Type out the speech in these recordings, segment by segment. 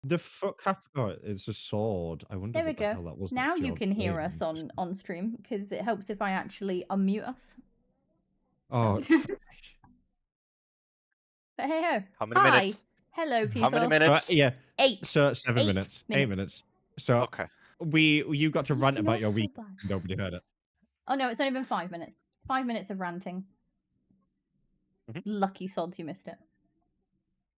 The fuck happened? Oh, it's a sword. I wonder There we what the go. hell that was Now next to you your can hear us name. on stream because it helps if I actually unmute us. Oh, But hey ho. How many minutes? Hi. Hello, How many people. minutes? yeah. 8. So 7 8 minutes, 8 minutes. minutes. So Okay. you got to It's rant about not your so week. bad. Nobody heard it. Oh no, it's only been 5 minutes. 5 minutes of ranting. Mhm. Lucky sods you missed it.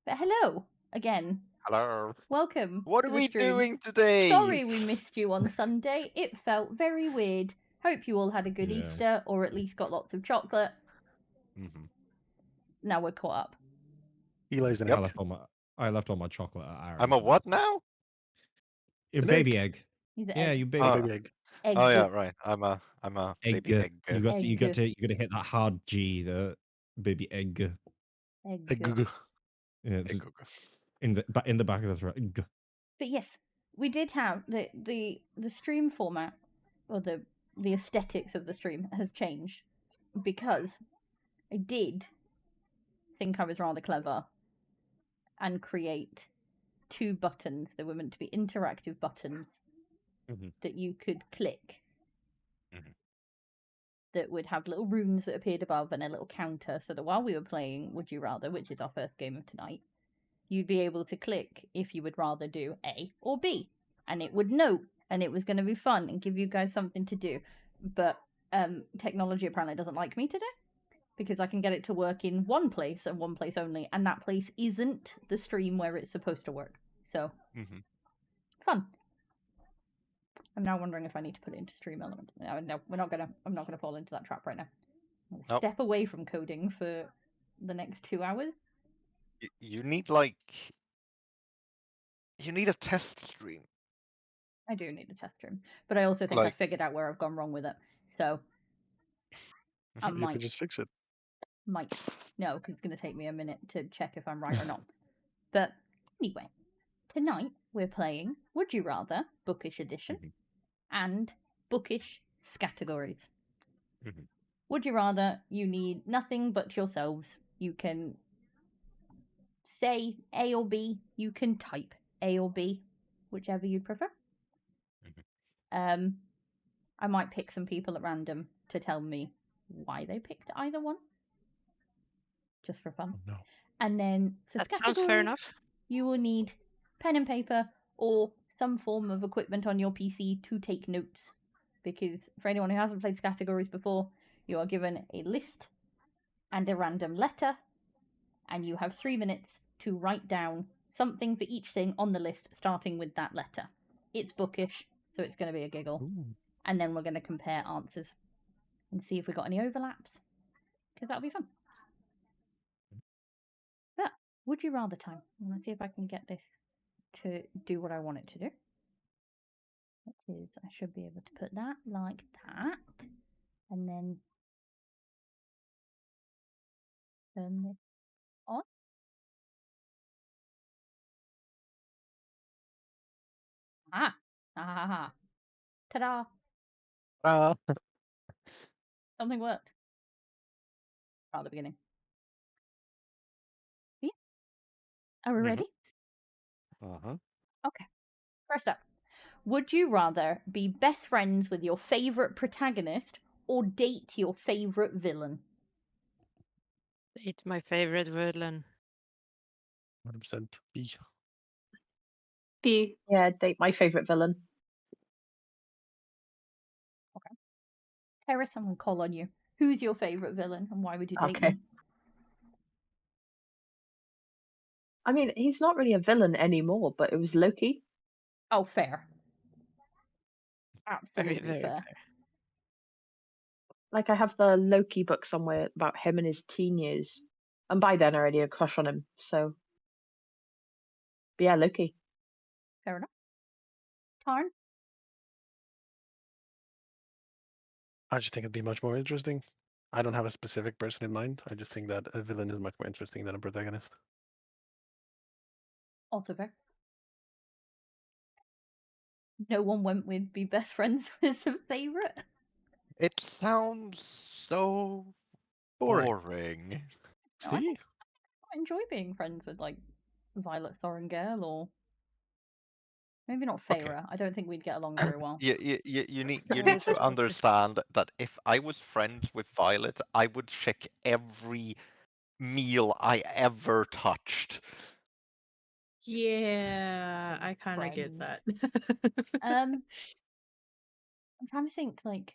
But hello again. Hello. Welcome What to are the we stream. doing today? Sorry we missed you on Sunday. It felt very weird. Hope you all had a good Yeah. Easter or at least got lots of chocolate. Mm-hmm. Now we're caught up. Eli's an Yep. egg. I left all my chocolate at Ari's. I'm a what now? A An baby egg. egg. He's an Yeah, egg. you baby Oh, Oh, baby egg. Egg. oh yeah, right. I'm a egg. baby egg. You got to Egg. hit that hard G, the baby egg. Egg. Egg. Yeah, it's Egg. in the back of the throat. Egg. But yes, we did have the stream format or the aesthetics of the stream has changed because I did think I was rather clever and create 2 buttons. They were meant to be interactive buttons Mhm. that you could click Mhm. that would have little runes that appeared above and a little counter so that while we were playing Would You Rather, which is our first game of tonight, you'd be able to click if you would rather do A or B. And it would note, and it was going to be fun and give you guys something to do. But technology apparently doesn't like me today because I can get it to work in one place and one place only, and that place isn't the stream where it's supposed to work. So, fun. I'm now wondering if I need to put it into stream element. No, we're not gonna. I'm not gonna fall into that trap right now. Nope. Step away from coding for the next 2 hours. You need you need a test stream. I do need a test stream, but I also think I Like figured out where I've gone wrong with it. So I You might could just fix it. no, because it's going to take me a minute to check if I'm right or not. But anyway, tonight we're playing Would You Rather Bookish Edition and Bookish Scattergories. Would you rather? You need nothing but yourselves. You can say A or B. You can type A or B, whichever you prefer. I might pick some people at random to tell me why they picked either one, just for fun. Oh, no. And then for That sounds fair scattergories, enough. you will need pen and paper or some form of equipment on your PC to take notes. Because for anyone who hasn't played scattergories before, you are given a list and a random letter, and you have 3 minutes to write down something for each thing on the list, starting with that letter. It's bookish, so it's going to be a giggle. Ooh. And then we're going to compare answers and see if we got any overlaps, because that'll be fun. But would you rather time? Let's see if I can get this to do what I want it to do. Which is, I should be able to put that like that, and then turn this on. Ah, ah, ta-da! Something worked. At the beginning. Yeah. Are we ready? Okay. First up, would you rather be best friends with your favorite protagonist or date your favorite villain? It's my favorite villain. 100% B. B. Yeah, date my favorite villain. Okay. Paris, I'm gonna call on you. Who's your favorite villain, and why would you date Okay. them? I mean, he's not really a villain anymore, but it was Loki. Oh, fair. Very, Absolutely very fair. fair. Like, I have the Loki book somewhere about him in his teen years. And by then, I already had a crush on him. So, but yeah, Loki. Fair enough. Tarn? I just think it'd be much more interesting. I don't have a specific person in mind. I just think that a villain is much more interesting than a protagonist. Also fair. No one went with be best friends with a favorite. it sounds so boring. No, I See? enjoy being friends with like Violet Sorrengail or Maybe not Okay. Feyre. I don't think we'd get along very well. You need to understand that if I was friends with Violet, I would check every meal I ever touched. Yeah, I kind of get Friends. that. I'm trying to think, like,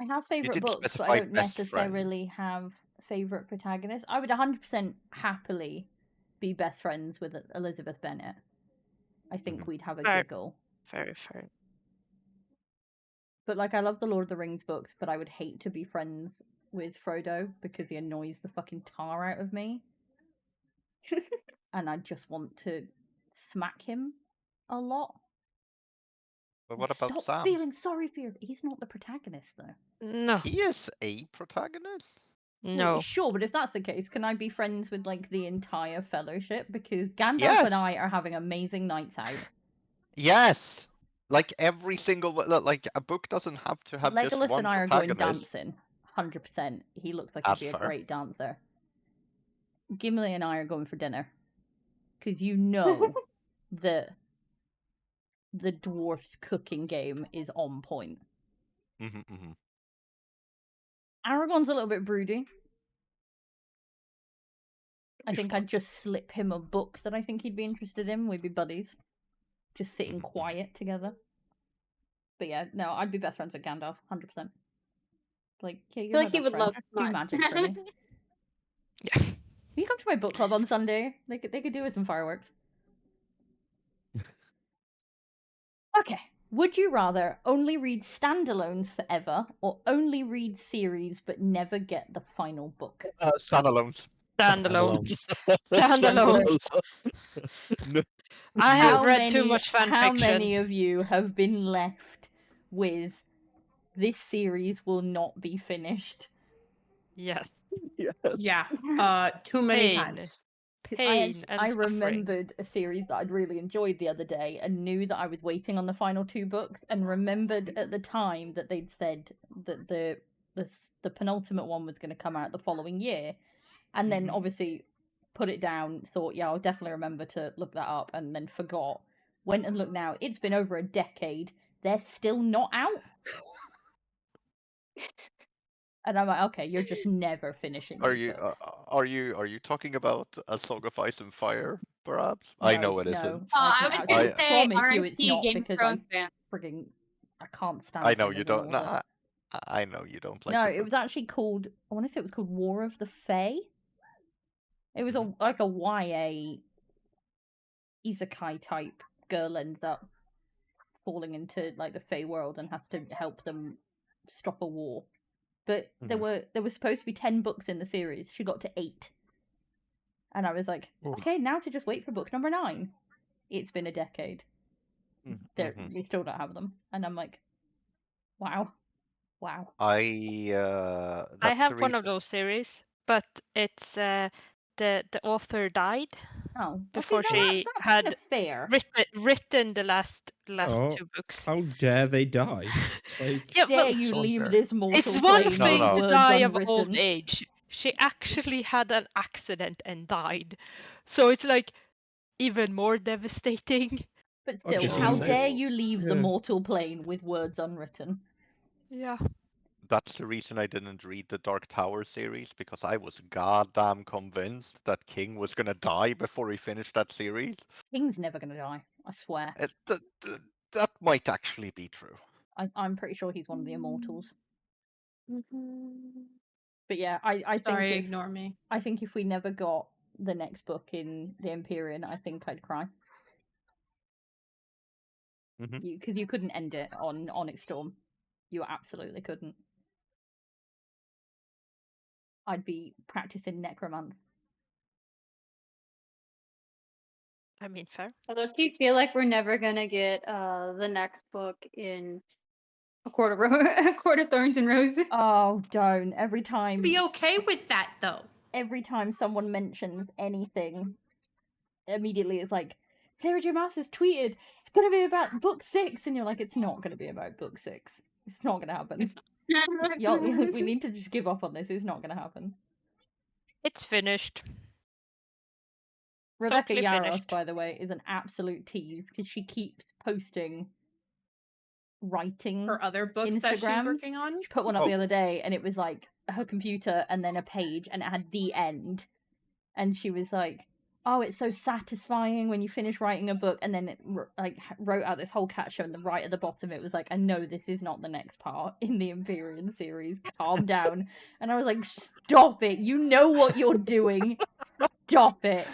I have You favorite didn't books, but I specify don't best friend. necessarily have favorite protagonists. I would 100% happily be best friends with Elizabeth Bennet. I think we'd have a Fair. giggle. Very fair. But like, I love the Lord of the Rings books, but I would hate to be friends with Frodo because he annoys the fucking tar out of me. And I just want to smack him a lot. But what about Stop Sam? feeling sorry for you. He's not the protagonist, though. No. He is a protagonist. Well, No. sure, but if that's the case, can I be friends with like the entire fellowship? Because Gandalf Yes. and I are having amazing nights out. Yes. Like every single like a book doesn't have to have just Legolas one and I are going protagonist. dancing. 100%. He looks like That's he'd be a fair. great dancer. Gimli and I are going for dinner. Because you know that the dwarf's cooking game is on point. Aragorn's a little bit broody. I think I'd just slip him a book that I think he'd be interested in. We'd be buddies. Just sitting quiet together. But yeah, no, I'd be best friends with Gandalf, 100%. Like, yeah, you're feel my like he best would friend. love Do smart. magic for me. Yeah. Will you come to my book club on Sunday? They could do with some fireworks. Okay. Would you rather only read standalones forever, or only read series but never get the final book? Standalones. Standalones. Standalones. Standalones. I have read too much fan How fiction. many of you have been left with this series will not be finished? Yes. Yeah, too many Pain. times. Pain and I suffering. remembered a series that I'd really enjoyed the other day and knew that I was waiting on the final 2 books, and remembered at the time that they'd said that the penultimate one was going to come out the following year, and then obviously put it down, thought, yeah, I'll definitely remember to look that up, and then forgot. Went and looked now. It's been over a decade. They're still not out. And I'm like, okay, you're just never finishing Are these you books. are you talking about A Song of Ice and Fire? Perhaps I know it No. isn't. I was gonna I say promise you it's RIP not, Game of because Thrones fan. I can't stand I the know end you of the don't. No, novel. I know you don't like. No, the it was book. actually called, I want to say it was called War of the Fae. It was like a YA isekai type. Girl ends up falling into like the Fae world and has to help them stop a war. But there were supposed to be 10 books in the series. She got to 8. And I was like, okay, now to just wait for book number 9. It's been a decade. We still don't have them. And I'm like, wow. I have one of those series, but it's the author died before she that's had kind of fair. written the last Oh, 2 books. How dare they die? Like, Yeah, Dare well, you so leave fair. this mortal it's one plane thing with to words die of old unwritten. age. She actually had an accident and died. So it's like even more devastating. But Okay, still, so how in- dare you leave the yeah. mortal plane with words unwritten? Yeah. That's the reason I didn't read the Dark Tower series, because I was goddamn convinced that King was gonna die before he finished that series. King's never gonna die, I swear. That might actually be true. I'm pretty sure he's one of the immortals. But yeah, I Sorry, think ignore me. I think if we never got the next book in the Empyrean, I think I'd cry. Because you couldn't end it on Onyx Storm. You absolutely couldn't. I'd be practicing necromancy. I mean, fair. Although, do you feel like we're never gonna get the next book in a Court of Thorns and Roses? Oh, don't. Every time. Be okay with that though. Every time someone mentions anything, immediately it's like, Sarah J. Maas has tweeted, it's gonna be about book 6, and you're like, it's not gonna be about book 6. It's not gonna happen. We need to just give up on this. It's not gonna happen. It's finished. Rebecca totally Yaros, finished. by the way, is an absolute tease because she keeps posting writing For other books that she's Instagrams. working on. She put one up the other day, and it was like her computer and then a page, and it had the end. And she was like, "Oh, it's so satisfying when you finish writing a book." And then it like wrote out this whole caption, and right at the bottom it was like, "I know this is not the next part in the Empyrean series. Calm down." And I was like, "Stop it! You know what you're doing. Stop it."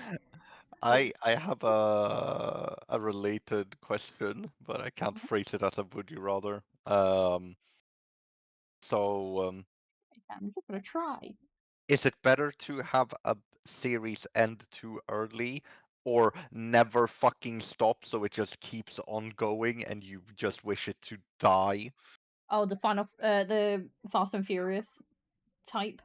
I have a related question, but I can't phrase it as a would you rather. So I'm just gonna try. is it better to have a series end too early, or never fucking stop so it just keeps on going and you just wish it to die? Oh, the Fast and Furious type.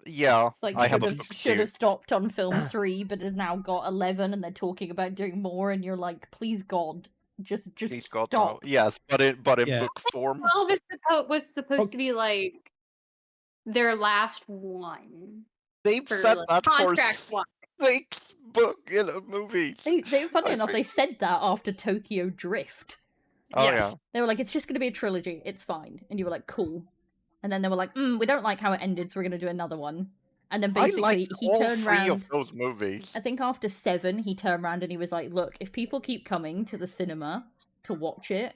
Yeah, Like I have a should book have stopped on film 3, but has now got 11, and they're talking about doing more, and you're like, please God, just Please stop. God, no. Yes, but in Yeah. book form. 12 was supposed to be like their last one. They've For, said like, that for contract one. 6 movies. Funny I enough, they think. said that after Tokyo Drift. Oh Yes. yeah. They were like, it's just going to be a trilogy, it's fine. And you were like, cool. And then they were like, we don't like how it ended, so we're going to do another one. And then I basically liked he all turned 3 around. of those movies. I think after 7, he turned around and he was like, look, if people keep coming to the cinema to watch it,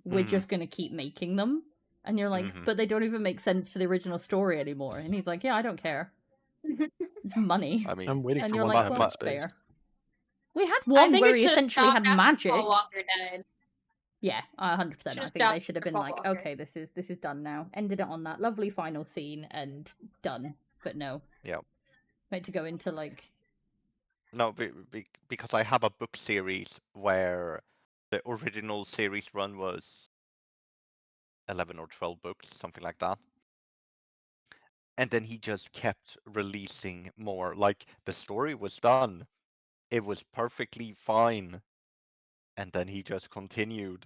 we're just going to keep making them. And you're like, but they don't even make sense to the original story anymore. And he's like, yeah, I don't care. It's money. I mean, I'm waiting And for you're one like, to happen well, in space. fair. We had I one think where it he should have essentially had stopped after magic. Paul Walker died. Yeah, 100%. Should've I think stopped they should have after been Paul like, Walker. okay, this is done now. Ended it on that lovely final scene and done. But no. Yeah. Meant to go into like. No, because I have a book series where the original series run was 11 or 12 books, something like that. And then he just kept releasing more. Like, the story was done. It was perfectly fine. And then he just continued.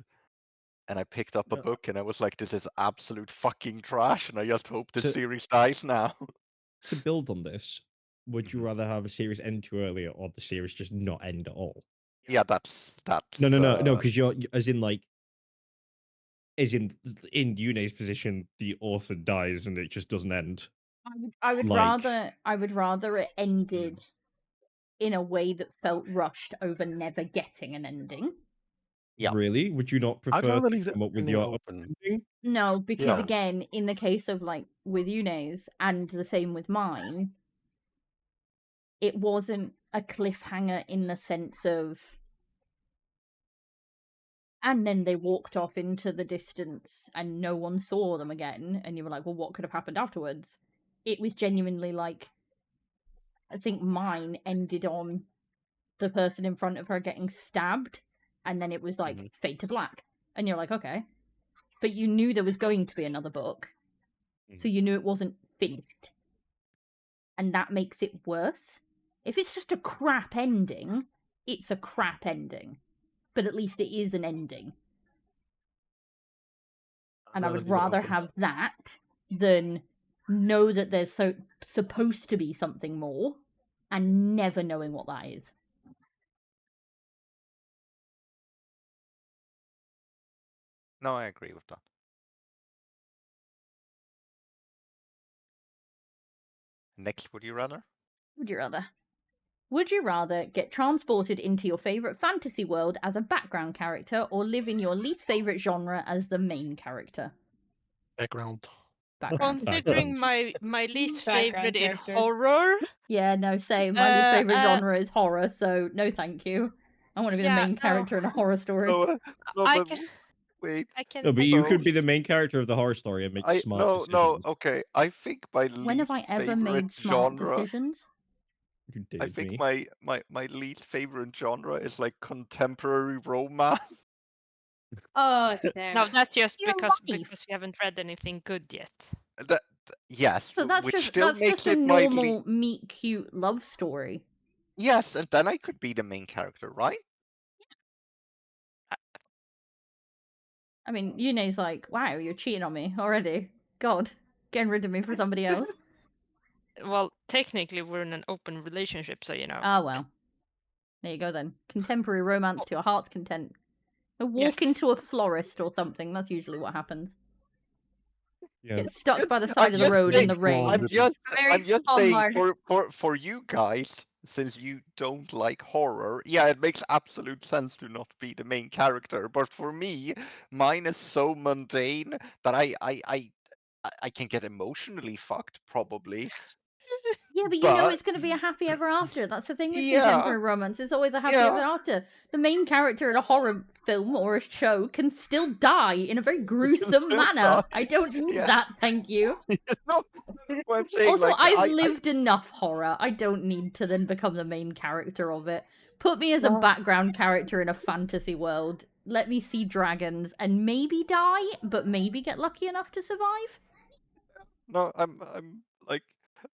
And I picked up a book and I was like, this is absolute fucking trash. And I just hope the series dies now. To build on this, would you rather have a series end too early or the series just not end at all? Yeah, that's No, because you're as in Yune's position, the author dies and it just doesn't end. I would Like- rather it ended in a way that felt rushed over never getting an ending. Yeah. Really? Would you not prefer rather to leave the come up with ending your open. own ending? No, because Yeah. again, in the case of like with Yune's and the same with mine, it wasn't a cliffhanger in the sense of. And then they walked off into the distance and no one saw them again. And you were like, well, what could have happened afterwards? It was genuinely like, I think mine ended on the person in front of her getting stabbed. And then it was like fade to black. And you're like, okay. But you knew there was going to be another book. So you knew it wasn't finished. And that makes it worse. If it's just a crap ending, it's a crap ending. But at least it is an ending. And I would rather have that than know that there's supposed to be something more and never knowing what that is. No, I agree with that. Next, would you rather? Would you rather? Would you rather get transported into your favourite fantasy world as a background character or live in your least favourite genre as the main character? Background. Considering my least Background favorite in character. horror. Yeah, no, same. My least favourite genre is horror, so no thank you. I want to be the main character in a horror story. Wait. No, but you could be the main character of the horror story and make smart decisions. Okay. I think my When have I least ever favorite made smart genre. decisions? You I dated think me. my least favorite genre is like contemporary romance. Oh, same. No, that's just Your because life. you haven't read anything good yet. Yes, So that's which just still that's makes just a it my normal meet cute love story. Yes, and then I could be the main character, right? I mean, Yune's like, wow, you're cheating on me already. God, getting rid of me for somebody else. Well, technically we're in an open relationship, so you know. Oh well. There you go then. Contemporary romance to your heart's content. A walk Yes. into a florist or something. That's usually what happens. Yeah. Get stuck by the I'm side of the just road in saying- the rain. I'm just Very saying Hallmark. for you guys, since you don't like horror, yeah, it makes absolute sense to not be the main character. But for me, mine is so mundane that I can get emotionally fucked probably. Yeah, but you know But it's going to be a happy ever after. That's the thing with Yeah. contemporary romance. It's always a happy ever Yeah. after. The main character in a horror film or a show can still die in a very gruesome still manner. die. I don't need Yeah. that, thank you. No, what I'm saying, Also, like, I've lived enough horror. I don't need to then become the main character of it. Put me as a No. background character in a fantasy world. Let me see dragons and maybe die, but maybe get lucky enough to survive. No, I'm like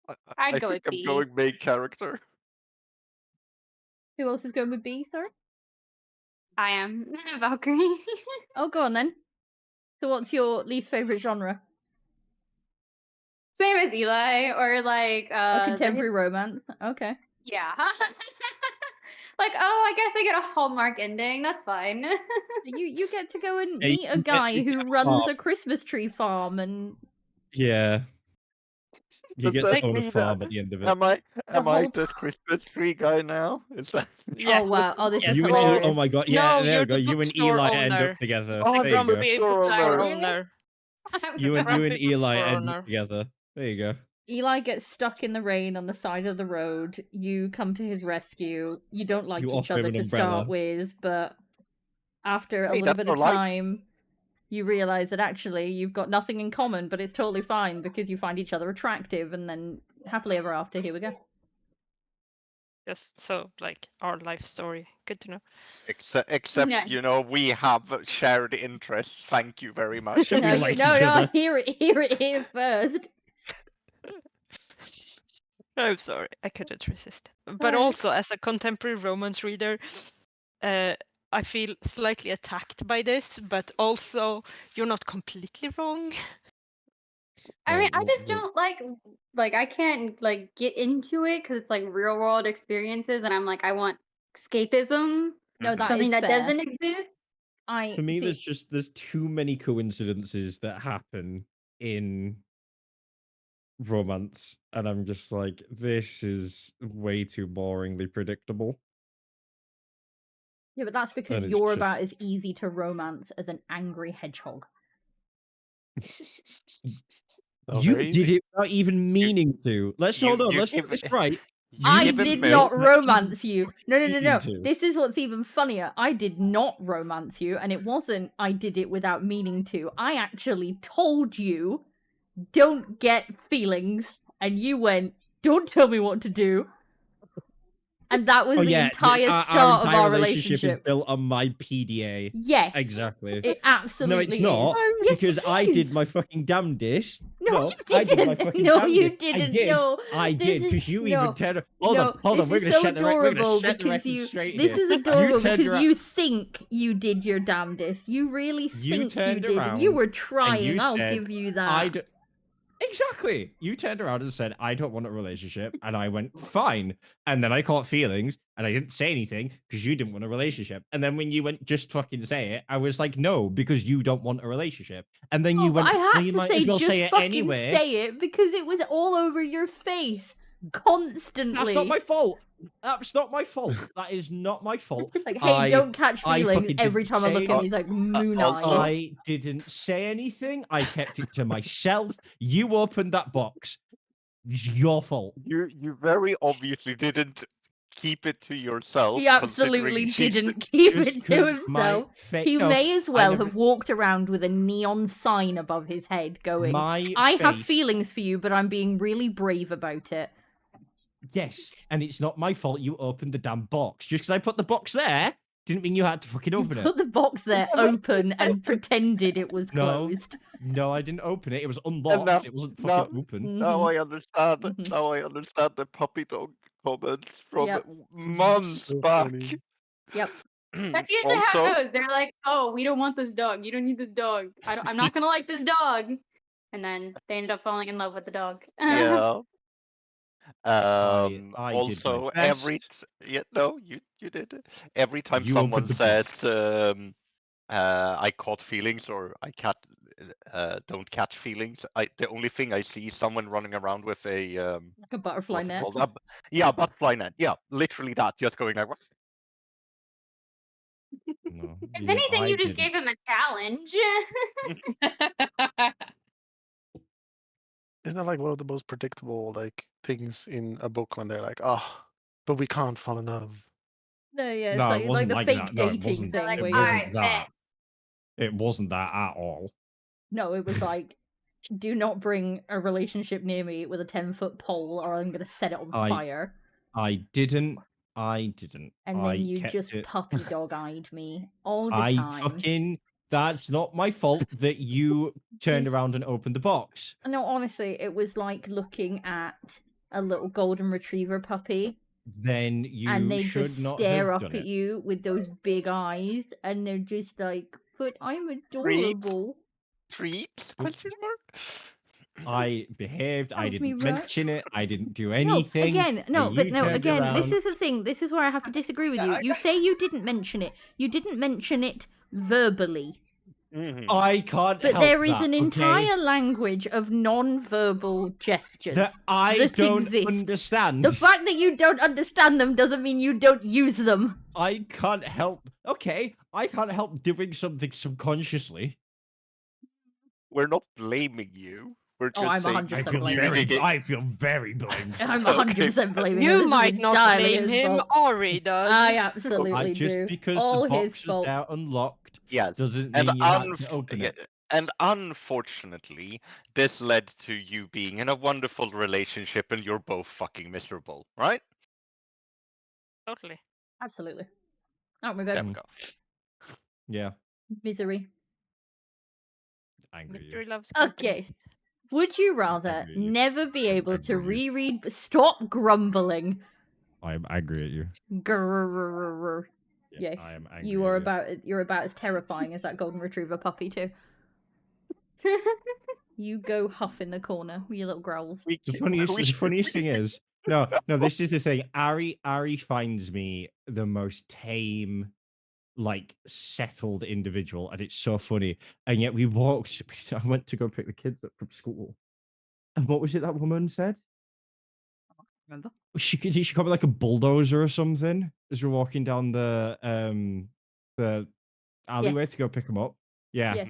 I I'd go think with I'm B. going main character. Who else is going with B, sorry? I am Valkyrie. Oh, go on then. So what's your least favourite genre? Same as Eli, or like Oh, contemporary romance. Okay. Yeah. Like, oh, I guess I get a Hallmark ending. That's fine. You get to go and Yeah, you meet a can get guy to who go runs farm. a Christmas tree farm and Yeah. You Does get that to own a mean farm that- at the end of it. Am I whole the Christmas tree guy now? Is that? Yes. Oh wow, oh this Yes. is You and hilarious. oh my god, yeah, No, there you're we go. the You and bookstore Eli end owner. up together. Oh, There the you go. Grumpy bookstore bookstore owner. owner. You and Grumpy Eli bookstore end owner. up together. There you go. Eli gets stuck in the rain on the side of the road. You come to his rescue. You don't like You each offer him other an to umbrella. start with, but after a Hey, little that's bit no of life. time, you realize that actually you've got nothing in common, but it's totally fine because you find each other attractive, and then happily ever after, here we go. Just so like our life story. Good to know. Except Yeah. you know, we have shared interests. Thank you very much. So we No, like no, each no, other. hear it here first. I'm sorry, I couldn't resist. But also, as a contemporary romance reader, I feel slightly attacked by this, but also you're not completely wrong. I mean, I Well, just don't like I can't like get into it because it's like real world experiences, and I'm like, I want escapism, No, that something is that fair. doesn't exist. For me, there's too many coincidences that happen in romance, and I'm just like, this is way too boringly predictable. Yeah, but that's because And it's you're about just- as easy to romance as an angry hedgehog. Oh, You very did easy. it without even meaning to. Let's hold on. Let's get this right. I give him did milk. not romance you. No. Meaning to. This is what's even funnier. I did not romance you, and it wasn't I did it without meaning to. I actually told you, don't get feelings, and you went, don't tell me what to do. And that was the entire start of our relationship. Is built on my PDA. Yes. Exactly. It absolutely No, it's not. is. Because yes, I it did is. my fucking damnedest. No, you I did my didn't. fucking No, damnedest. you didn't. I did. No, I this did. is- Because you no, even turned. Hold no, on. this We're is gonna so set the we're gonna adorable set the because record straight this here. is adorable turned because around- you think you did your damnedest. You really You think you turned did. And you around were and trying. you I'll said, give you that. Exactly. You turned around and said, I don't want a relationship. And I went, fine. And then I caught feelings and I didn't say anything because you didn't want a relationship. And then when you went, just fucking say it, I was like, no, because you don't want a relationship. And then you Oh, went, I had well, you to might say, as well just say it fucking anyway. say it because it was all over your face constantly. That's not my fault. That's not my fault. That is not my fault. Like, hey, don't catch I feelings. fucking Every didn't time I look say at him, he's like moon eyes. I didn't say anything. I kept it to myself. You opened that box. It's your fault. You very obviously didn't keep it to yourself. He absolutely considering she's didn't keep Just it to 'cause my himself. fa- He no, may as I well never- have walked around with a neon sign above his head going, My I have face- feelings for you, but I'm being really brave about it. Yes, and it's not my fault you opened the damn box. Just because I put the box there didn't mean you had to fucking You open it. put the box there open and pretended it was No. closed. No, I didn't open it. It was unlocked. now- It wasn't now- fucking open. Now I understand. Mhm. Now I understand the puppy dog comments from Yep. months So back. funny. Yep. That's usually how it goes. They're like, "Oh, we don't want this dog. You don't need this dog. I'm not gonna like this dog." And then they ended up falling in love with the dog. Yeah. I did my Also, best. no, you did it. Every time You someone opened the says, box. I caught feelings or don't catch feelings, the only thing I see is someone running around with a Like a butterfly what's it net. called? Yeah, butterfly net. Yeah, literally that. Just going like, No, If yeah, anything, I you just didn't. gave him a challenge. Isn't that like one of the most predictable like things in a book when they're like, oh, but we can't fall in love. No, yeah, it's No, it like wasn't the like fake that. No, it dating wasn't. thing Like, where It you wasn't alright, bet. that. It wasn't that at all. No, it was like, do not bring a relationship near me with a 10-foot pole or I'm gonna set it on fire. I didn't. I didn't. And then I you kept just it. puppy dog-eyed me all the I time. fucking. That's not my fault that you turned around and opened the box. No, honestly, it was like looking at a little golden retriever puppy, Then and you they should just not stare have up done at it. you with those big eyes, and they're just like, "But I'm adorable." treats? Oop. Question mark. I behaved. I Help me, didn't Russ. mention it. I didn't do No, anything. again, no, and but you no, turned again, around. this is the thing. This is where I have to disagree with you. You say you didn't mention it. You didn't mention it verbally. I can't But help there is that, an okay? entire language of non-verbal gestures That I that don't exist. understand. The fact that you don't understand them doesn't mean you don't use them. I can't help. Okay, I can't help doing something subconsciously. We're not blaming you. We're Oh, just I'm saying 100% you blaming using him. it. I feel very blamed. I'm Okay. 100% blaming him. You This might is not entirely blame his him, fault. Ari does. I absolutely Just do. because All the his box is fault. there unlocked Yes. doesn't And mean you have to open it. and unfortunately, this led to you being in a wonderful relationship and you're both fucking miserable, right? Totally. Absolutely. Oh my There god. we go. Yeah, Misery. angry at you. Mystery loves company. Okay. Would you rather agree with you. never be able to agree with you. reread? Stop grumbling. I'm angry at you. Grrrr. Yeah, Yes, I am angry you at are you. about. You're about as terrifying as that golden retriever puppy too. You go huff in the corner with your little growls. The funniest thing is, no, this is the thing. Ari finds me the most tame, like settled individual, and it's so funny. And yet we walked. I went to go pick the kids up from school, and what was it that woman said? Remember? She called me like a bulldozer or something as we're walking down the alleyway Yes. to go pick them up. Yeah. Yes.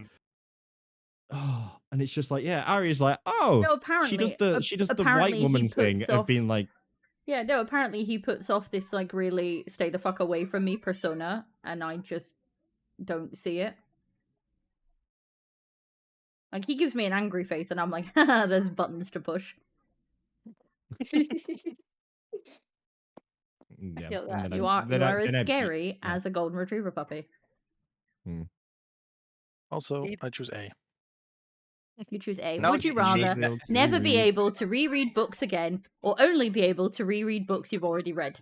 Oh, and it's just like, yeah, Ari's like, oh, No, apparently, she does the white apparently he woman thing puts of off. being like, Yeah, no, apparently he puts off this like really stay the fuck away from me persona, and I just don't see it. Like he gives me an angry face, and I'm like, haha, there's buttons to push. yeah, Feel and that. then You are as then I beat- scary yeah. as a golden retriever puppy. Also, I choose A. You choose A. No, Would you you- rather Able to never be reread- able to reread books again, or only be able to reread books you've already read?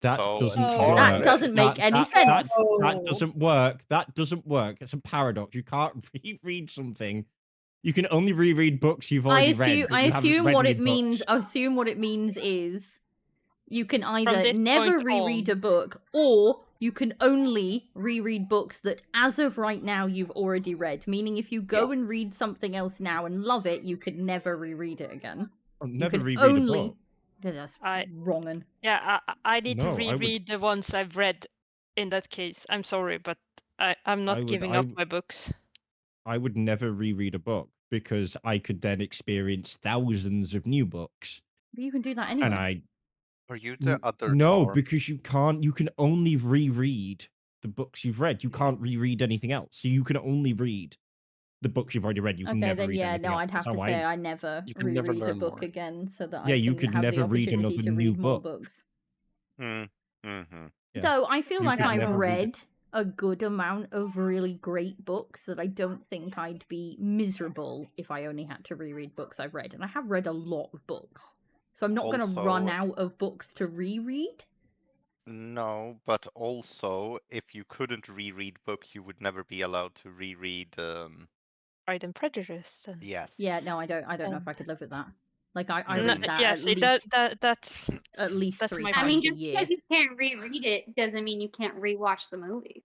That So, doesn't Oh. work. That doesn't make any sense. That doesn't work. That doesn't work. It's a paradox. You can't reread something. You can only reread books you've already read. But I you haven't assume read what any it means. books. I assume what it means is you can either this never point reread on- a book, or you can only reread books that, as of right now, you've already read. Meaning, if you go and read something else now and love it, you could never reread it again. I'll You never can reread only. a book. That's I- wrongin'. Yeah, I need to No, I would- reread the ones I've read in that case. I'm sorry, but I'm not giving up my books. I would never reread a book because I could then experience thousands of new books. But you can do that anyway. And Are you the other no, tar? because you can't. You can only reread the books you've read. You can't reread anything else. So you can only read the books you've already read. You can Okay, never then read yeah, anything no, else. I'd have That's to how say I never You can never reread a learn book more. again, so that Yeah, I you can could have the never read opportunity another to new read more book. books. Mm-hmm. Yeah. Though I feel You like could I've never read read a good amount of really great books that I don't think I'd be miserable if I only had to reread books I've read. And I have read a lot of books. So I'm not going to run Also- out of books to reread. No, but also, if you couldn't reread books, you would never be allowed to reread. Pride and Prejudice. And... Yes. Yeah, no, I don't know if I could live with that. Like I No, read that yeah, at see, least that's at least that's 3 my I times mean, a just year. because you can't reread it doesn't mean you can't rewatch the movie.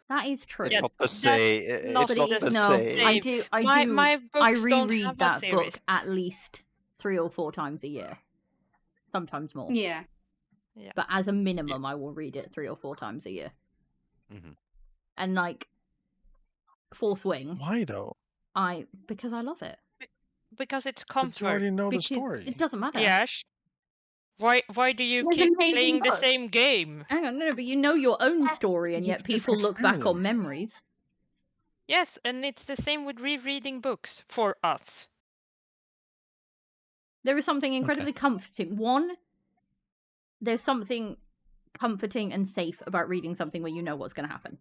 That is true. it's Yeah, not the that's same. not It's But not it the is no, same. I same. do My I books don't reread have a that book series. at least 3 or 4 times a year. Sometimes more. Yeah. Yeah. But as a minimum I will read it 3 or 4 times a year. Mhm. And like Fourth Wing, Why though? because I love it. Because it's But you comfort. already know the Because story. it doesn't matter. Yes. Why do you It was keep an amazing playing the book. same game? Hang on, no, but you know your own story, and Because yet it's a different people look back on experience. memories. Yes, and it's the same with rereading books for us. There is something incredibly comforting. One, there's something comforting and safe about reading something where you know what's going to happen.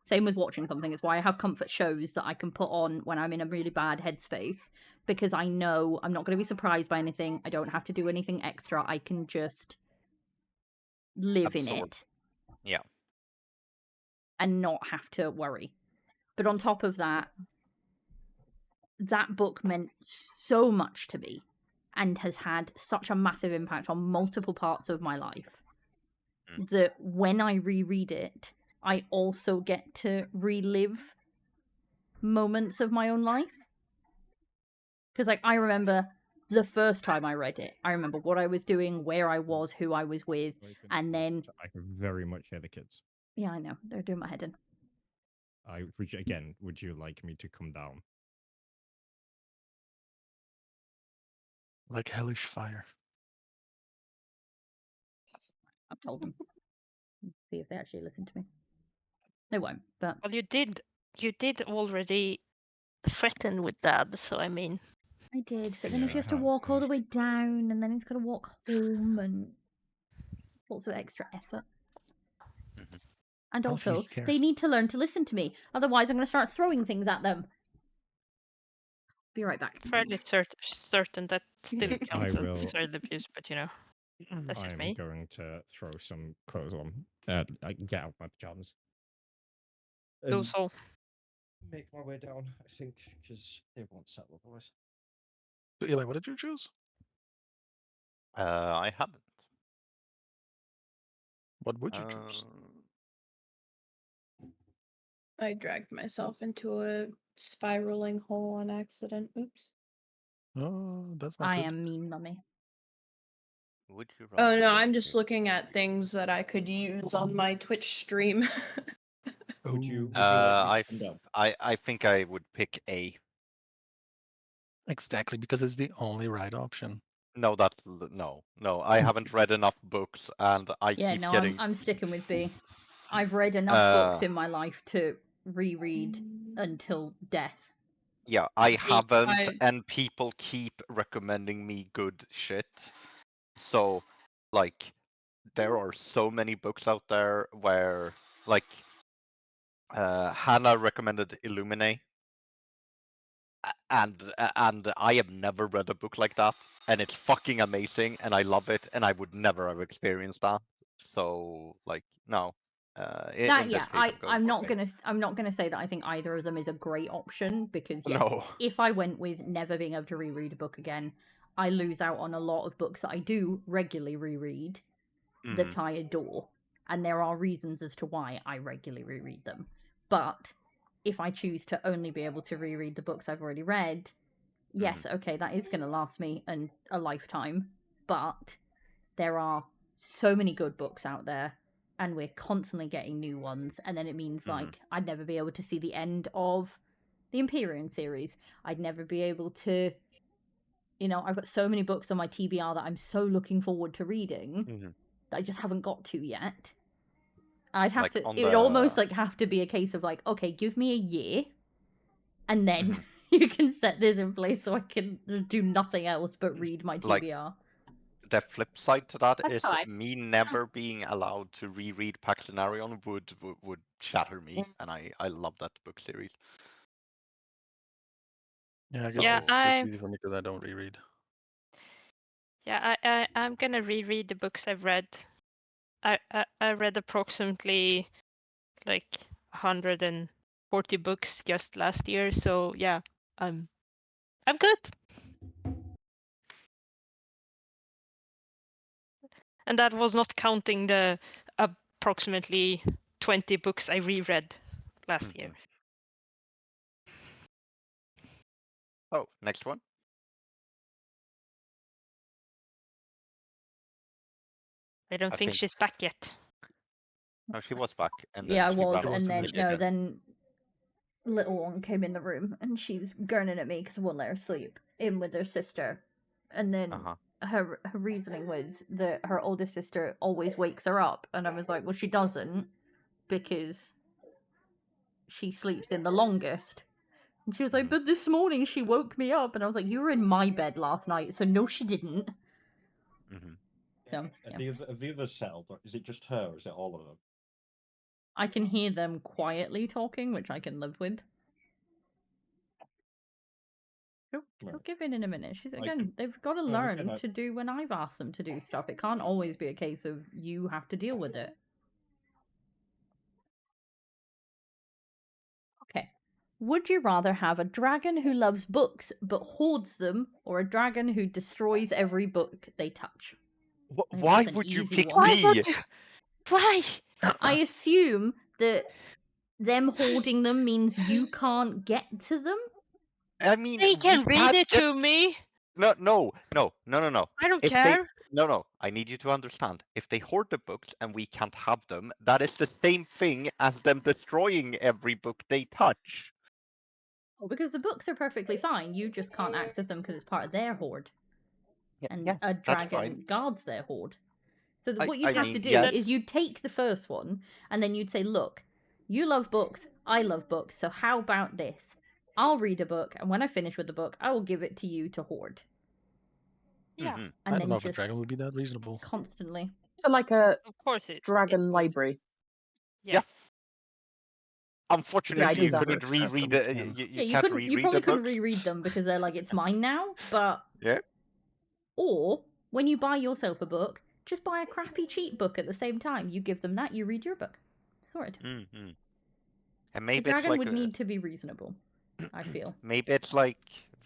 Same with watching something. It's why I have comfort shows that I can put on when I'm in a really bad headspace, because I know I'm not going to be surprised by anything. I don't have to do anything extra. I can just live in Absorb. it. Yeah. And not have to worry. But on top of that, that book meant so much to me and has had such a massive impact on multiple parts of my life that when I reread it, I also get to relive moments of my own life. Because, like, I remember the first time I read it. I remember what I was doing, where I was, who I was with, and then... I can very much hear the kids. Yeah, I know. They're doing my head in. Would you like me to come down? Like hellish fire. I've told them. See if they actually listen to me. They won't, but... Well, you did already threaten with Dad, so I mean... I did, but then if Yeah, he has to I have, walk all yeah. the way down, and then he's got to walk home, and lots of extra effort. Mhm. And I don't think also, he cares. they need to learn to listen to me. Otherwise, I'm going to start throwing things at them. Be right back. Fairly certain that still counts I will. as child abuse, but you know, that's just I'm me. going to throw some clothes on. I get out my pajamas. Do And so. make my way down, I think, because they won't settle otherwise. So, Eli, what did you choose? I haven't. What would you choose? I dragged myself into a spiraling hole on accident. Oops. Oh, that's not I good. am mean, mummy. Would you Oh rather no, live I'm just in- looking at things that I could use on my Twitch stream. Would you Oh, like me to come down? I think I would pick A. exactly, because it's the only right option. No, no. I haven't read enough books, and I Yeah, keep no, getting. I'm sticking with B. I've read enough books Uh, in my life to reread until death. yeah, I haven't, I- and people keep recommending me good shit. So, like, there are so many books out there where, like, Hannah recommended Illuminate, and I have never read a book like that, and it's fucking amazing, and I love it, and I would never have experienced that. So, like, no. In this case, I'm going for A. I'm not gonna say that I think either of them is a great option, because yes, No. if I went with never being able to reread a book again, I lose out on a lot of books that I do regularly reread that Mhm. I adore, and there are reasons as to why I regularly reread them. But if I choose to only be able to reread the books I've already read, yes, okay, that is going to last me a lifetime, but there are so many good books out there, and we're constantly getting new ones, and then it means like I'd never be able to see the end of the Empyrean series. I'd never be able to, you know, I've got so many books on my TBR that I'm so looking forward to reading that I just haven't got to yet. I'd have Like to, on it would almost the like have to be a case of like, okay, give me a year, and then you can set this in place so I can do nothing else but read my like TBR. the flip side to that That's is fine. me never being allowed to reread Paxlinarion would shatter me, and I love that book series. Yeah, I guess Yeah, it's just easy for me because I don't reread. yeah, I'm gonna reread the books I've read. I read approximately like 140 books just last year, so yeah, I'm good. And that was not counting the approximately 20 books I reread last year. Oh, next one. I don't I think think- she's back yet. No, she was back, and then Yeah, I she was, ran and then away no, again. then little one came in the room and she was gurning at me because I wouldn't let her sleep in with her sister, and then her reasoning was that her older sister always wakes her up, and I was like, well, she doesn't, because she sleeps in the longest. And she was like, but this morning she woke me up, and I was like, you were in my bed last night, so no, she didn't. So, yeah. Have the others settled, or is it just her, or is it all of them? I can hear them quietly talking, which I can live with. She'll give in a minute. She's again, they've got to learn to do when I've asked them to do stuff. It can't always be a case of you have to deal with it. Okay. Would you rather have a dragon who loves books but hoards them, or a dragon who destroys every book they touch? Why would you pick me? Why? I assume that them hoarding them means you can't get to them. I mean, they can read it to me. No. I don't If care. No. I need you to understand. If they hoard the books and we can't have them, that is the same thing as them destroying every book they touch. Well, because the books are perfectly fine. You just can't access them because it's part of their hoard. And a dragon guards their hoard. So what you'd have to do is you'd take the first one and then you'd say, look, you love books, I love books, so how about this? I'll read a book, and when I finish with the book, I will give it to you to hoard. Yeah. And I don't then know if a just dragon would be that reasonable. constantly. So like a Of course dragon library. Yes. Unfortunately, do you that. couldn't reread it. You probably couldn't reread them because they're like, it's mine now. But yeah. Or when you buy yourself a book, just buy a crappy cheap book at the same time. You give them that, you read your book. Sorted. And maybe the dragon it's like would need to be reasonable, I feel. Maybe it's like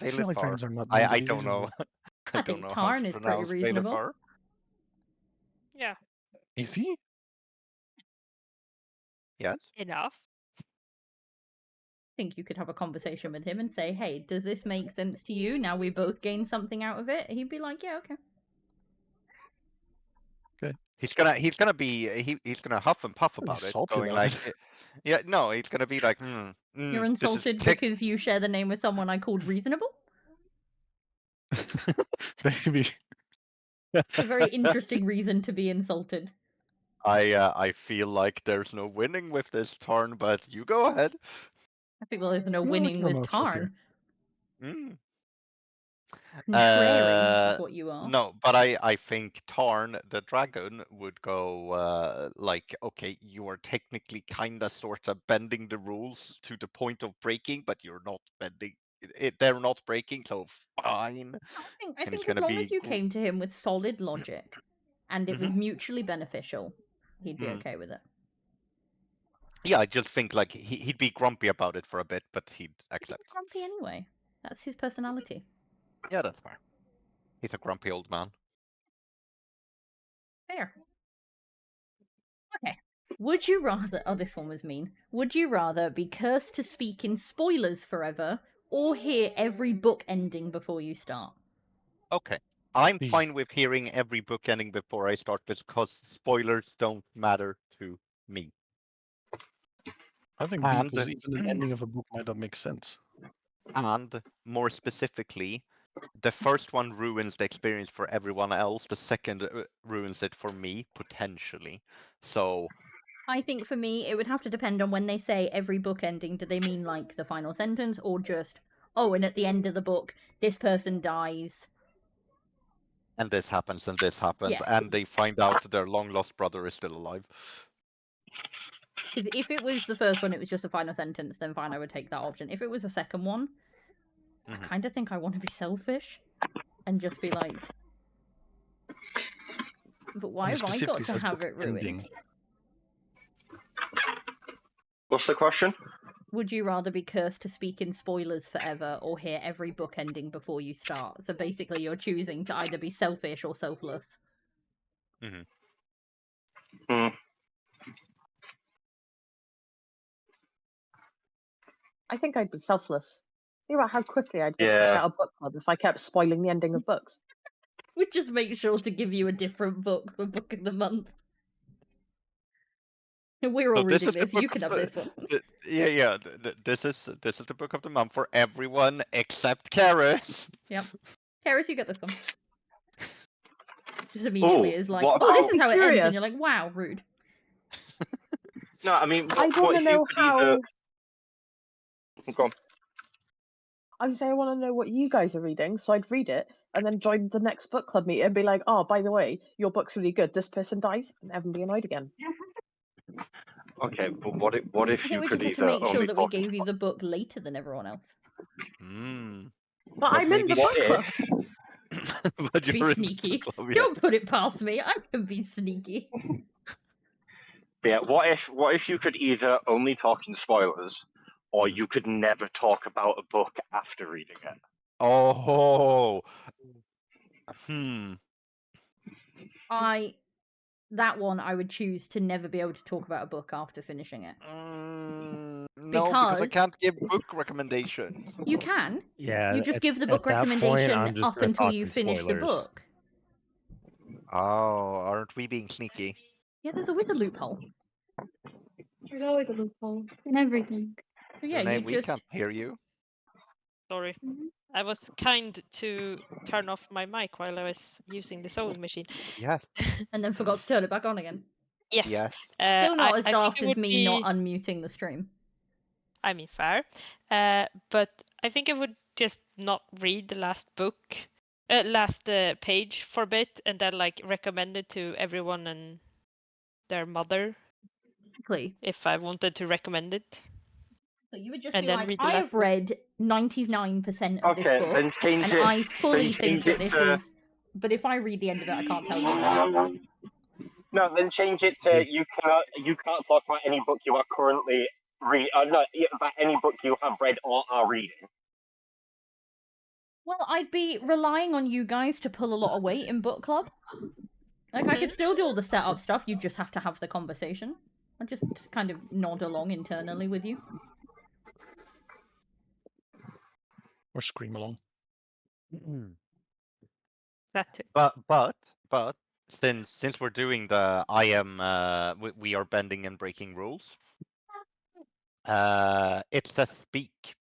I feel like Veilifar. dragons are not meant to I be don't know. reasonable. I think Tarn is pretty reasonable. Veilifar. Yeah. Is he? Yes. Enough. I think you could have a conversation with him and say, hey, does this make sense to you? Now we both gain something out of it. He'd be like, yeah, okay. Okay. He's gonna be he's gonna huff and puff about it, going like, yeah, no, he's gonna be like, You're insulted because you share the name with someone I called reasonable? Maybe. A very interesting reason to be insulted. I feel like there's no winning with this Tarn, but you go ahead. I think there's no winning with Tarn. Contrary is what you are. No, but I think Tarn the dragon would go like, okay, you are technically kinda sorta bending the rules to the point of breaking, but you're not bending it. They're not breaking, so fine. I think as long as you came to him with solid logic and it was mutually beneficial, he'd be okay with it. Yeah, I just think like he'd be grumpy about it for a bit, but he'd accept. He's grumpy anyway. That's his personality. Yeah, that's fair. He's a grumpy old man. Fair. Okay. Would you rather... Oh, this one was mean. Would you rather be cursed to speak in spoilers forever or hear every book ending before you start? Okay. I'm fine with hearing every book ending before I start because spoilers don't matter to me. I think B, because even the ending of a book might not make sense. And more specifically, the first one ruins the experience for everyone else. The second ruins it for me, potentially. So I think for me, it would have to depend on when they say every book ending. Do they mean like the final sentence or just, oh, and at the end of the book, this person dies. And this happens and this happens. Yeah. And they find out their long lost brother is still alive. Because if it was the first one, it was just a final sentence, then fine, I would take that option. If it was a second one, I kind of think I want to be selfish and just be like, but why have I got to have it ruined? Ending. What's the question? Would you rather be cursed to speak in spoilers forever or hear every book ending before you start? So basically you're choosing to either be selfish or selfless. Mhm. Hmm. I think I'd be selfless. Think about how quickly I'd get kicked Yeah. out of book club if I kept spoiling the ending of books. We just make sure to give you a different book for book of the month. We're all So this reading is the this. You book can of have this one. yeah. This is the book of the month for everyone except Karis. Yep. Karis, you get this one. Just immediately Ooh, is like, what oh, this about- is how it ends, and Curious. you're like, wow, rude. No, I mean, I want what to if you know could how. either... Go on. I would say I want to know what you guys are reading, so I'd read it and then join the next book club meeting and be like, "Oh, by the way, your book's really good. This person dies," and never be annoyed again. Okay, but what if I think you we could just have to either make sure only that we talk in gave you the book later than everyone else. Mm. But I'm in the What book club. if... But Be you're in sneaky. the club, yeah. Don't put it past me. I can be sneaky. Yeah, what if you could either only talk in spoilers, or you could never talk about a book after reading it? Oh. Hmm. That one I would choose to never be able to talk about a book after finishing it. No, because I Because- can't give book recommendations. You can. Yeah. You just at- give the at book that point, recommendation I'm just up gonna until talk you in finish the spoilers. book. Oh, aren't we being sneaky? Yeah, there's always a loophole. There's always a loophole in everything. So yeah, Renee, you we just can't hear you. Sorry. Mhm. I was kind to turn off my mic while I was using the sewing machine. Yes. and then forgot to turn it back on again. Yes. Yes. Still not as I think daft it as would me be, not unmuting the stream. I mean, fair. But I think I would just not read the last page for a bit, and then like recommend it to everyone and their mother Exactly. if I wanted to recommend it. So you would just And be then like, read the I last have book. read 99% of this Okay, book, then change and it. I fully then think change that it this to... is. But if I read the end of it, I can't tell you more. No, then change it to you can't talk about any book you are currently about any book you have read or are reading. Well, I'd be relying on you guys to pull a lot of weight in book club. Like, I could still do all the setup stuff, you just have to have the conversation. I'd just kind of nod along internally with you. Or scream along. That too. But since we're doing the we are bending and breaking rules. It says speak.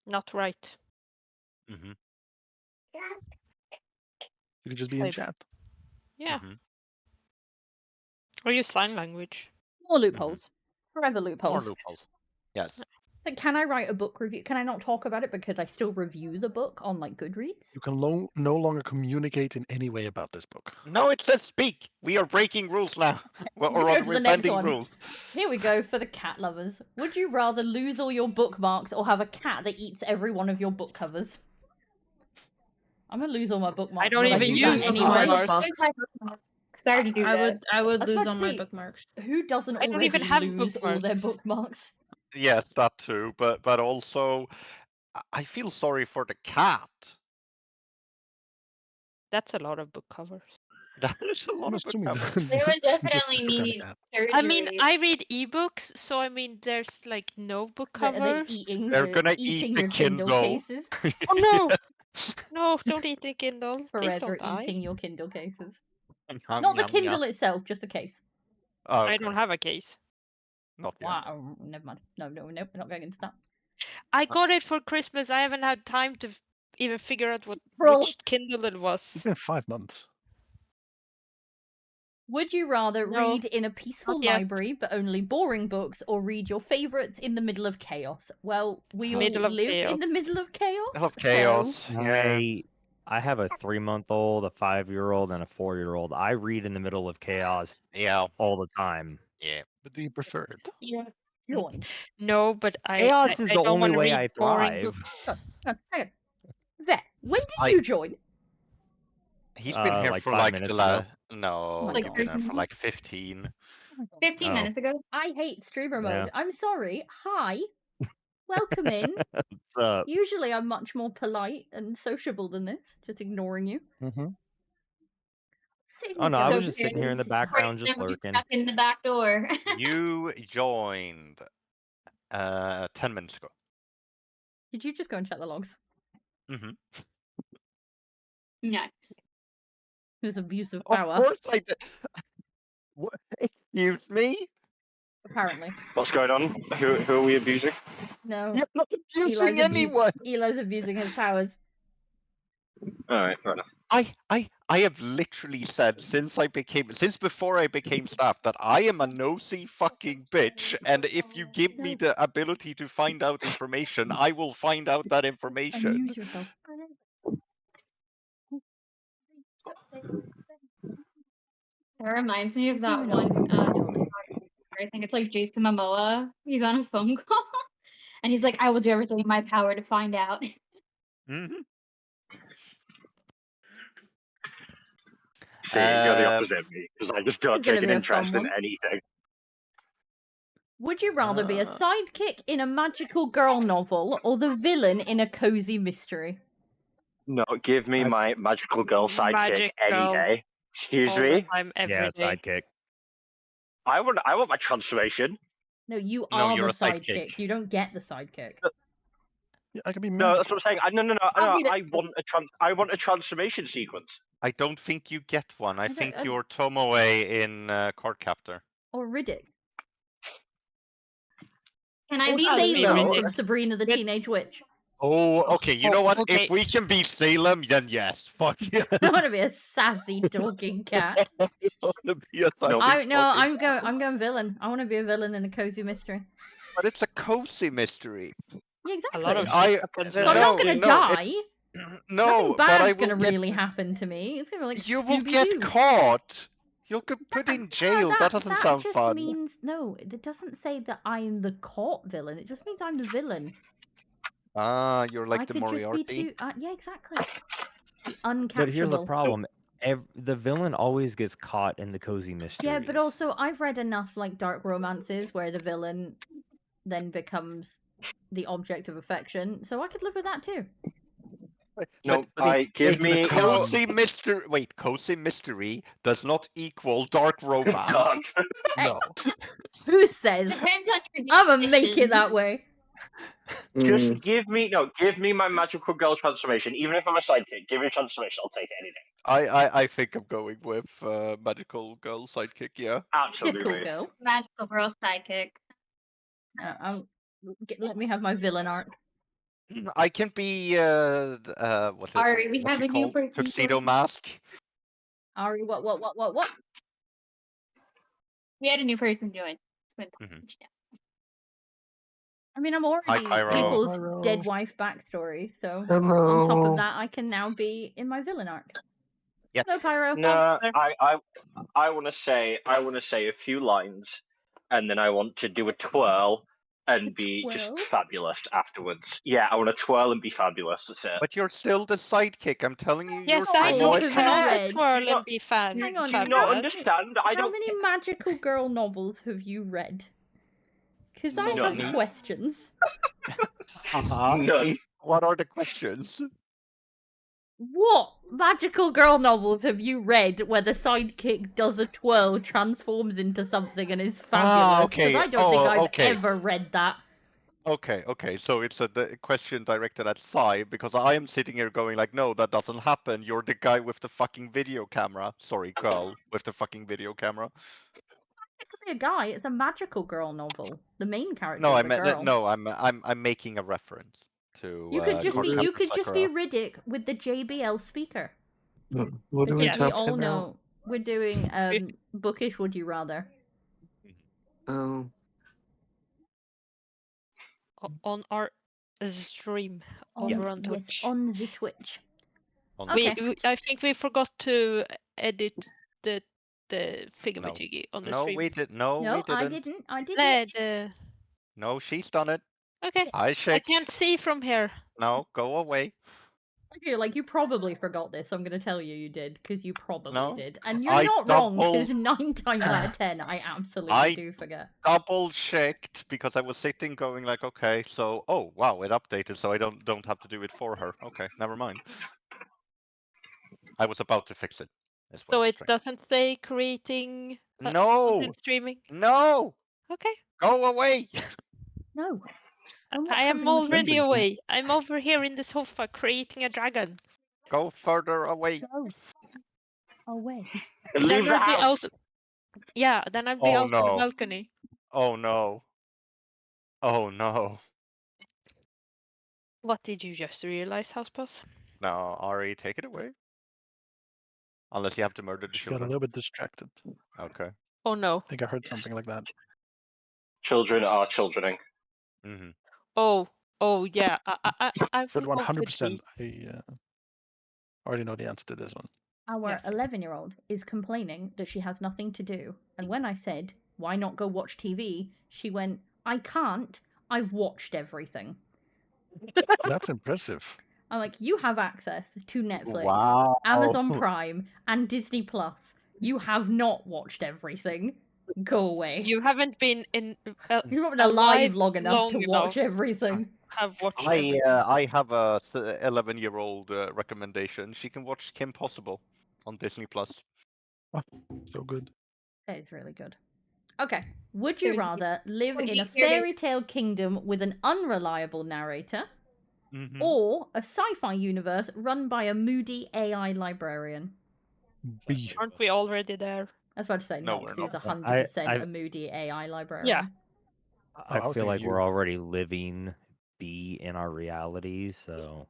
Not right. Mm-hmm. You can just be in Maybe. chat. Yeah. Mm-hmm. Or use sign language. More loopholes. Forever More loopholes. loopholes. Yes. But can I write a book review? Can I not talk about it, but could I still review the book on, like, Goodreads? You can no longer communicate in any way about this book. No, it says speak. We are breaking rules now. Well, or Go rather, to the we're next bending one. rules. Here we go for the cat lovers. Would you rather lose all your bookmarks or have a cat that eats every one of your book covers? I'm gonna lose all my bookmarks. I don't but even do use that bookmarks. anyway. bookmarks. Where's my bookmark? 'Cause I already do I that. would I was lose about all to my say, bookmarks. Who doesn't I don't already even have lose all their bookmarks. bookmarks? Yes, that too. But also, I feel sorry for the cat. That's a lot of book covers. That is a lot I'm of book assuming covers. They would just definitely different kind of need cat. surgery. I mean, I read ebooks, so I mean, there's like no book Are they covers. eating They're gonna eating eat the your Kindle Kindle. cases? Oh no! No, don't eat the Kindle. Please Forever don't die. eating your Kindle cases. Yum, Not the yum, Kindle yum. itself, just the case. Oh, I don't have a case. Not yet. Wow, never mind. No, we're not going into that. I got it for Christmas. I haven't had time to even figure out Roll. which Kindle it It's was. been 5 months. Would you rather No, read in a peaceful not yet. library but only boring books, or read your favourites in the middle of chaos? Well, we all Middle of live chaos. in the middle of chaos. I love chaos. So Yeah. I have a 3-month-old, a 5-year-old, and a 4-year-old. I read in the middle of chaos Yeah. all the time. Yeah. But do you prefer it? Yeah. join. No, but Chaos is I the don't only wanna way read I boring thrive. books. Hang on. There. When did I- you join? He's been here Like for 5 like minutes the ago. last. No, my he's God. been here for like 15. 15 Oh. minutes ago. I hate streamer mode. Yeah. I'm sorry. Hi. Welcome in. What's up? Usually I'm much more polite and sociable than this, just ignoring you. Mm-hmm. Oh no, I was just Okay, sitting here in the Right, background, just then we lurking. stuck in the back door. You joined 10 minutes ago. Did you just go and check the logs? Mm-hmm. Nice. This abuse of Of power, course I did. What? Excuse me? apparently. What's going on? Who are we abusing? No, You're not abusing Eli's, anyone. Eli's abusing his powers. Alright, fair enough. I have literally said since before I became staff that I am a nosy fucking bitch, and if you give me the ability to find out information, I will find out that information. Unmute yourself. That reminds me of Give that him one. enough. Totally. I think it's like Jason Momoa. He's on a phone call, and he's like, "I will do everything in my power to find out." Mm-hmm. See, you're the opposite of me, because I just don't It's gonna take an be a fun interest in one. anything. Would you rather be a Uh. sidekick in a magical girl novel or the villain in a cozy mystery? No, give me my magical girl sidekick Magic any girl. day. Excuse All the me? time, every Yeah, day. sidekick. I want my transformation. No, you No, are you're the a sidekick. sidekick. You don't get the sidekick. Yeah, I could be No, magical. that's what I'm saying. No, I'll be the- I want a transformation sequence. I don't think you get one. I don't- think you're Tomoe in Cardcaptor. Or Riddick. Can I Or be I'll be Salem Riddick. from Sabrina the But- Teenage Witch. Oh, Okay, you know what? okay. If we can be Salem, then yes. Fuck yeah. I want to be a sassy talking cat. I want to be a No. I'm going villain. I want to be a villain in a cozy mystery. But it's a cozy mystery. Yeah, exactly. A lot of I happens so in I'm that not no, gonna game. no, die. No, Nothing but I bad's will gonna get, really happen to me. It's gonna be like you will Scooby-Doo. get caught. You'll get put in jail. That doesn't sound just fun. means no. It doesn't say that I'm the caught villain. It just means I'm the villain. Ah, you're like I the could Moriarty. just be too. Yeah, exactly. The uncatchable. But here's the problem: the villain always gets caught in the cozy mysteries. Yeah, but also I've read enough like dark romances where the villain then becomes the object of affection, so I could live with that too. No, Cozy mystery does not equal dark romance. Dark. No. Who says? Depends on your I'm gonna make definition. it that way. Just give me my magical girl transformation. Even if I'm a sidekick, give me a transformation. I'll take it any day. I think I'm going with magical girl sidekick. Yeah. Absolutely. Cool girl. Magical girl sidekick. Let me have my villain arc. I can be what's it? Ari, we what's have it a new called? person Tuxedo join. mask. Ari, what? We had a new person join. I mean, I'm already Pyro. people's Pyro. dead wife backstory, so Hello. on top of that, I can now be in my villain arc. Yep. Hello, Pyro. No, I want to say a few lines, and then I want to do a twirl and be just twirl? fabulous afterwards. Yeah, I want to twirl and be fabulous. That's it. But you're still the sidekick. I'm telling you, Yes, you're I know know. have you read? Twirl Do and be fan. Hang on, Do you Fabulous. not understand? I How don't. many magical girl novels have you read? Because I have None. questions. None. What are the questions? What magical girl novels have you read where the sidekick does a twirl, transforms into something, and is fabulous? okay. I don't think I've okay. ever read that. Okay. So it's a question directed at Sai because I am sitting here going like, no, that doesn't happen. You're the guy with the fucking video camera. Sorry, girl with the fucking video camera. It could be a guy. It's a magical girl novel. The main character No, is I a meant girl. no. I'm making a reference to. You could just be Sakura. Riddick with the JBL speaker. What are we Because we talking all about? know we're doing Bookish. Would you rather? Oh, On our stream over on Twitch. Yes, on the Twitch. On Okay. I think we forgot to edit the thingamajiggy on the No, stream. we did. No, No, we didn't. I didn't. I didn't. No, she's done it. Okay. I I checked. can't see from here. No, go away. I feel like you probably forgot this. I'm gonna tell you you did because you probably No, did, and you're I not wrong because double- 9 times out of 10 I absolutely I- do forget. Double checked because I was sitting going like, okay, so oh wow, it updated, so I don't have to do it for her. Okay, never mind. I was about to fix it. Is what So I'm it saying. doesn't say creating No, content streaming. no, Okay. go away. No. Don't watch I am something on the already TV. away. I'm over here in the sofa creating a dragon. Go further away. Go away. Leave the I'll be house. out. Yeah, then I'll be Oh out on the no. balcony. Oh no. Oh no. What did you just realize, Houseboss? No, Ari, take it away. Unless you have to murder the She got a children. little bit distracted. Okay. Oh no. I think I heard something like that. Children are childrening. Mm-hmm. Oh yeah. I But will go with 100%, B. I already know the answer to this one. Our Yes. 11-year-old is complaining that she has nothing to do. And when I said, why not go watch TV? She went, I can't. I've watched everything. That's impressive. I'm like, you have access to Netflix, Wow. Amazon Prime, and Disney Plus. You have not watched everything. Go away. You haven't been in You've not been alive long enough to watch enough everything. have watched everything. I have a 11-year-old recommendation. She can watch Kim Possible on Disney Plus. So good. That is really good. Okay. Would you There's- rather live Would in you a hear the- fairy tale kingdom with an unreliable narrator, Mm-hmm. or a sci-fi universe run by a moody AI librarian? B. Aren't we already there? I was about to say, No, no, we're because he's not. 100% a moody AI librarian. Yeah. I I was feel like thinking we're you. already living B in our reality, so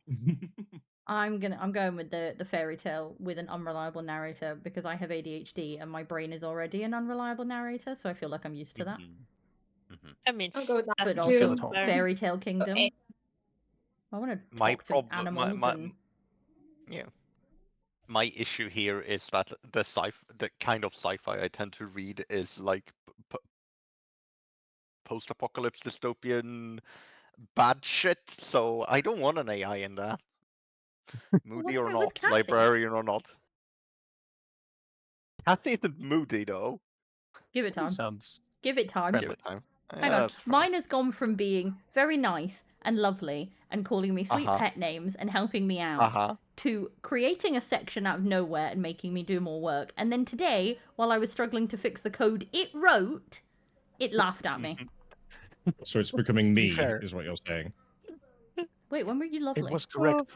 I'm going with the fairy tale with an unreliable narrator because I have ADHD and my brain is already an unreliable narrator, so I feel like I'm used to that. Mm-hmm. I mean, I'll go with that But that's feel also, at home. fair. fairy tale kingdom. Okay. I want to My talk to problem, animals and my issue here is that the kind of sci-fi I tend to read is like post-apocalypse dystopian bad shit. So I don't want an AI in that. Moody or about it with not, Cassie? librarian or not. Cassie isn't moody though. give it time. Sounds Give it time. friendly. Give it time. Hang on. Mine has gone from being very nice and lovely and calling me sweet pet names and helping me out to creating a section out of nowhere and making me do more work. And then today, while I was struggling to fix the code it wrote, it laughed at me. So it's becoming me, fair. is what you're saying. Wait, when were you lovely? It was correct.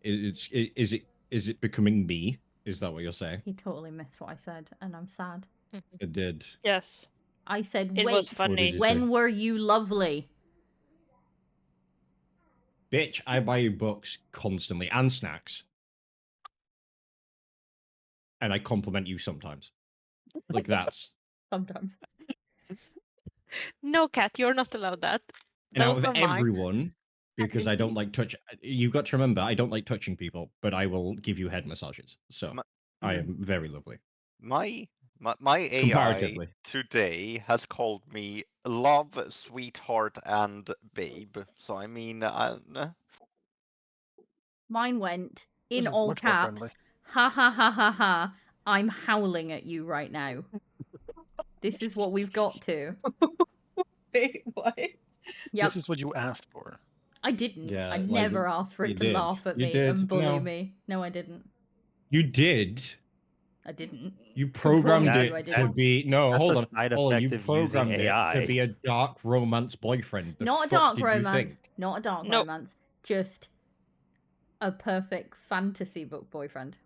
Is it becoming me? Is that what you're saying? He totally missed what I said, and I'm sad. It did. Yes. I said, It was wait, funny. when were you lovely? Bitch, I buy you books constantly and snacks. And I compliment you sometimes. Like that's Sometimes. No, Cat, you're not allowed that. and out Those of are mine. everyone, because I don't Cat like touch. You've got to remember, I don't like touching people, but I will give you head massages. So I am very lovely. My AI Comparatively. today has called me love, sweetheart, and babe. So I mean, Mine went in This is all much more caps. friendly. Ha ha ha ha ha. I'm howling at you right now. This is what we've got to. Wait, what? Yep. This is what you asked for. I didn't. Yeah, I like, never asked for you it to did. laugh at You me did. and bully No. me. No, I didn't. You did. I didn't. You programmed promise you I it to didn't. be That's hold a on. side Hold on. effect You of using programmed it to AI. be a dark romance boyfriend. The Not a fuck dark did you romance. think? Not a dark Nope. romance. Just a perfect fantasy book boyfriend.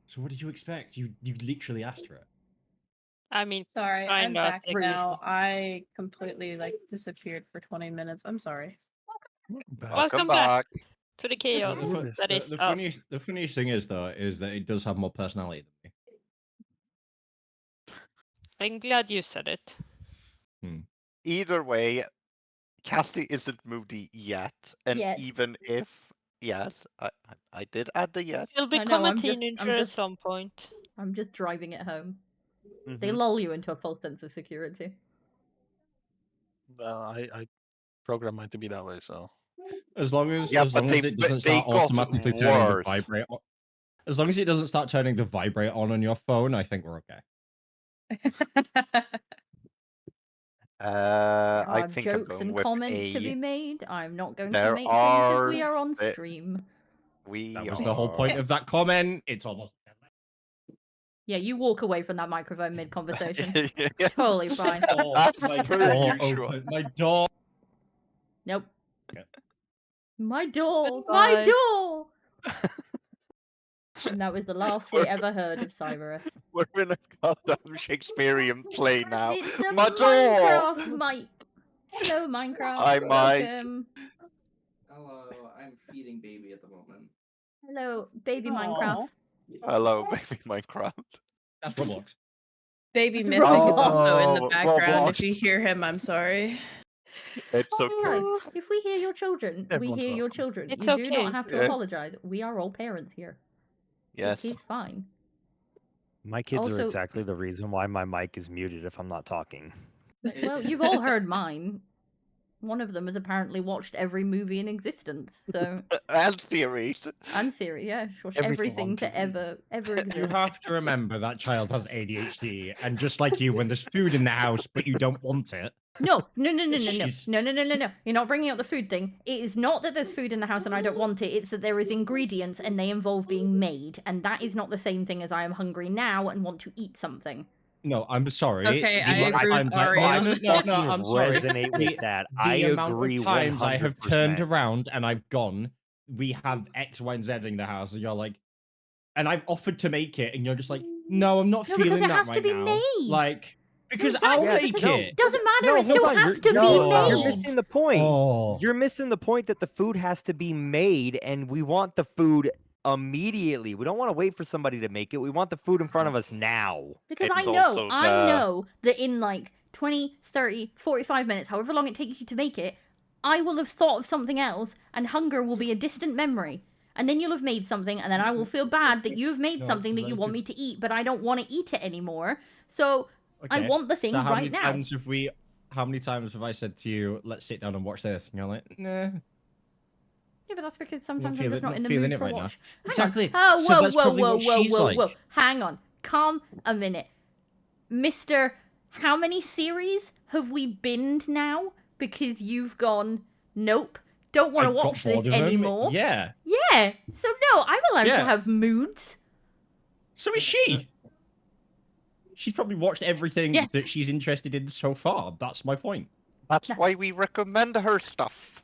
So what did you expect? You literally asked for it. I mean, Sorry, I I'm know, back rude. now. I completely disappeared for 20 minutes. I'm sorry. Welcome back to the chaos that is The us. funniest thing is though is that it does have more personality than me. I'm glad you said it. either way, Cassie isn't moody yet, and Yet. even if yes, I did add the yet. She'll I know, become a I'm just- teenager I'm at just- some point. I'm just driving it home. They Mhm. lull you into a false sense of security. I programmed mine to be that way, so. As long as Yeah, as but long as they- it but doesn't they start got automatically turning the worse. vibrate on. As long as it doesn't start turning the vibrate on your phone, I think we're okay. There I are think I'm jokes going and with comments A. to be made. I'm not going There to make things as we are- are on there- stream. We That was the whole point are- of that comment. It's almost Yeah, you walk away from that microphone mid-conversation. Yeah. Totally fine. Oh, That's my per door usual. open. My door. Nope. Yeah. My door! Goodbye. My door! And that was the last we ever heard of Cyrus. We're in a goddamn Shakespearean play now. It's a My door! Minecraft mic. Hello, Minecraft. Hi, Mike. Welcome. Hello, I'm feeding baby at the moment. Hello, baby Aw. Minecraft. Hello, baby Minecraft. That's Roblox. Baby It's Mythic is Roblox. also in the Oh, background. If Roblox. you hear him, I'm sorry. It's Hi. okay. If we hear your children, Everyone's we hear your welcome. children. It's You do okay. not have to Yeah. apologize. We are all parents here. Yes. It is fine. My kids Also- are exactly the reason why my mic is muted if I'm not talking. Well, you've all heard mine. One of them has apparently watched every movie in existence. So And series. and series, yeah, she's watched Everything everything on to TV. ever You exist. have to remember that child has ADHD, and just like you, when there's food in the house but you don't want it. No. She's- No. You're not bringing up the food thing. It is not that there's food in the house and I don't want it. It's that there is ingredients and they involve being made, and that is not the same thing as I am hungry now and want to eat something. No, I'm sorry. Okay, The I amount of agree with times I- Ari no, on no, this. I'm sorry. Resonate with The- that. The I amount agree of times I have turned 100%. around and I've gone, we have X, Y, and Z in the house, and you're like, and I've offered to make it, and you're just like, no, I'm not No, because feeling it that has to right be now. made. Like, because Exactly, I'll make because it. doesn't matter. No, It still hold on, has to be no, you're made. missing the point. Oh. You're missing the point that the food has to be made, and we want the food immediately. We don't want to wait for somebody to make it. We want the food in front of us now. Because It's I know also the- that in like 20, 30, 45 minutes, however long it takes you to make it, I will have thought of something else, and hunger will be a distant memory. And then you'll have made something, and then I will feel bad that you have made No, something that because you I want could- me to eat, but I don't want to eat it anymore. So I Okay, want the thing so how right many now. times have we? How many times have I said to you, "Let's sit down and watch this"? And you're like, "Nah." Yeah, but that's because sometimes I'm feeling- just not not in the feeling mood it for right now. watch. Hang Exactly. on. Oh, So whoa, that's whoa, probably whoa, what whoa, she's whoa, like. whoa. Hang on. Calm a minute. Mister, how many series have we binned now? Because you've gone, nope, don't want I to got watch this bored of them. anymore. Yeah. Yeah. So no, I'm allowed to Yeah. have moods. So is she. She's probably watched everything Yeah. that she's interested in so far. That's my point. That's No. why we recommend her stuff.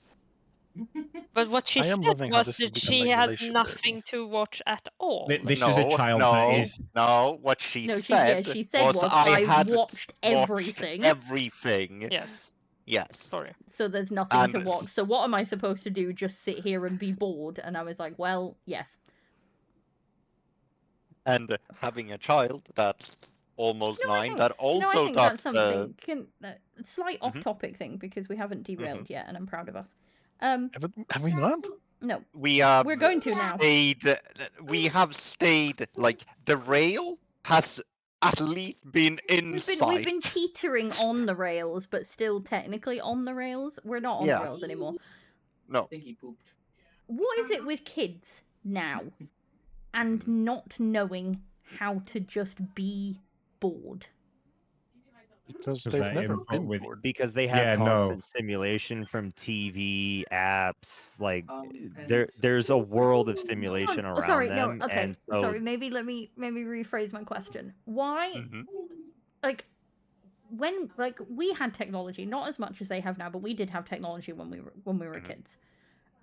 But what she I am said loving how was this has that become she like has relationship nothing to watch at all. This no, is a child no, that is. No, what she No, said, she said was I I've had watched everything. Everything. Yes. Yes. Sorry. So there's nothing to And- watch. So what am I supposed to do? Just sit here and be bored? And I was like, well, yes. And having a child that's almost You know, I 9 think- that also I think does that's something. Slight Mhm. off-topic thing because we haven't derailed Mm-hmm. yet, and I'm proud of us. Have we not? No, we have we're going to now. we have stayed like the rail has at least been in We've been sight. teetering on the rails, but still technically on the rails. We're not on Yeah. the rails anymore. I No. think he pooped. What is it with kids now, and not knowing how to just be bored? Because 'Cause they've they're never input been with- bored. Because they have Yeah, no. constant stimulation from TV, apps. Like And there's a world of stimulation Oh, around sorry, them. no, okay, And so sorry. Maybe let me rephrase my question. Why, Mhm. like, when we had technology, not as much as they have now, but we did have technology when we were Mhm. kids,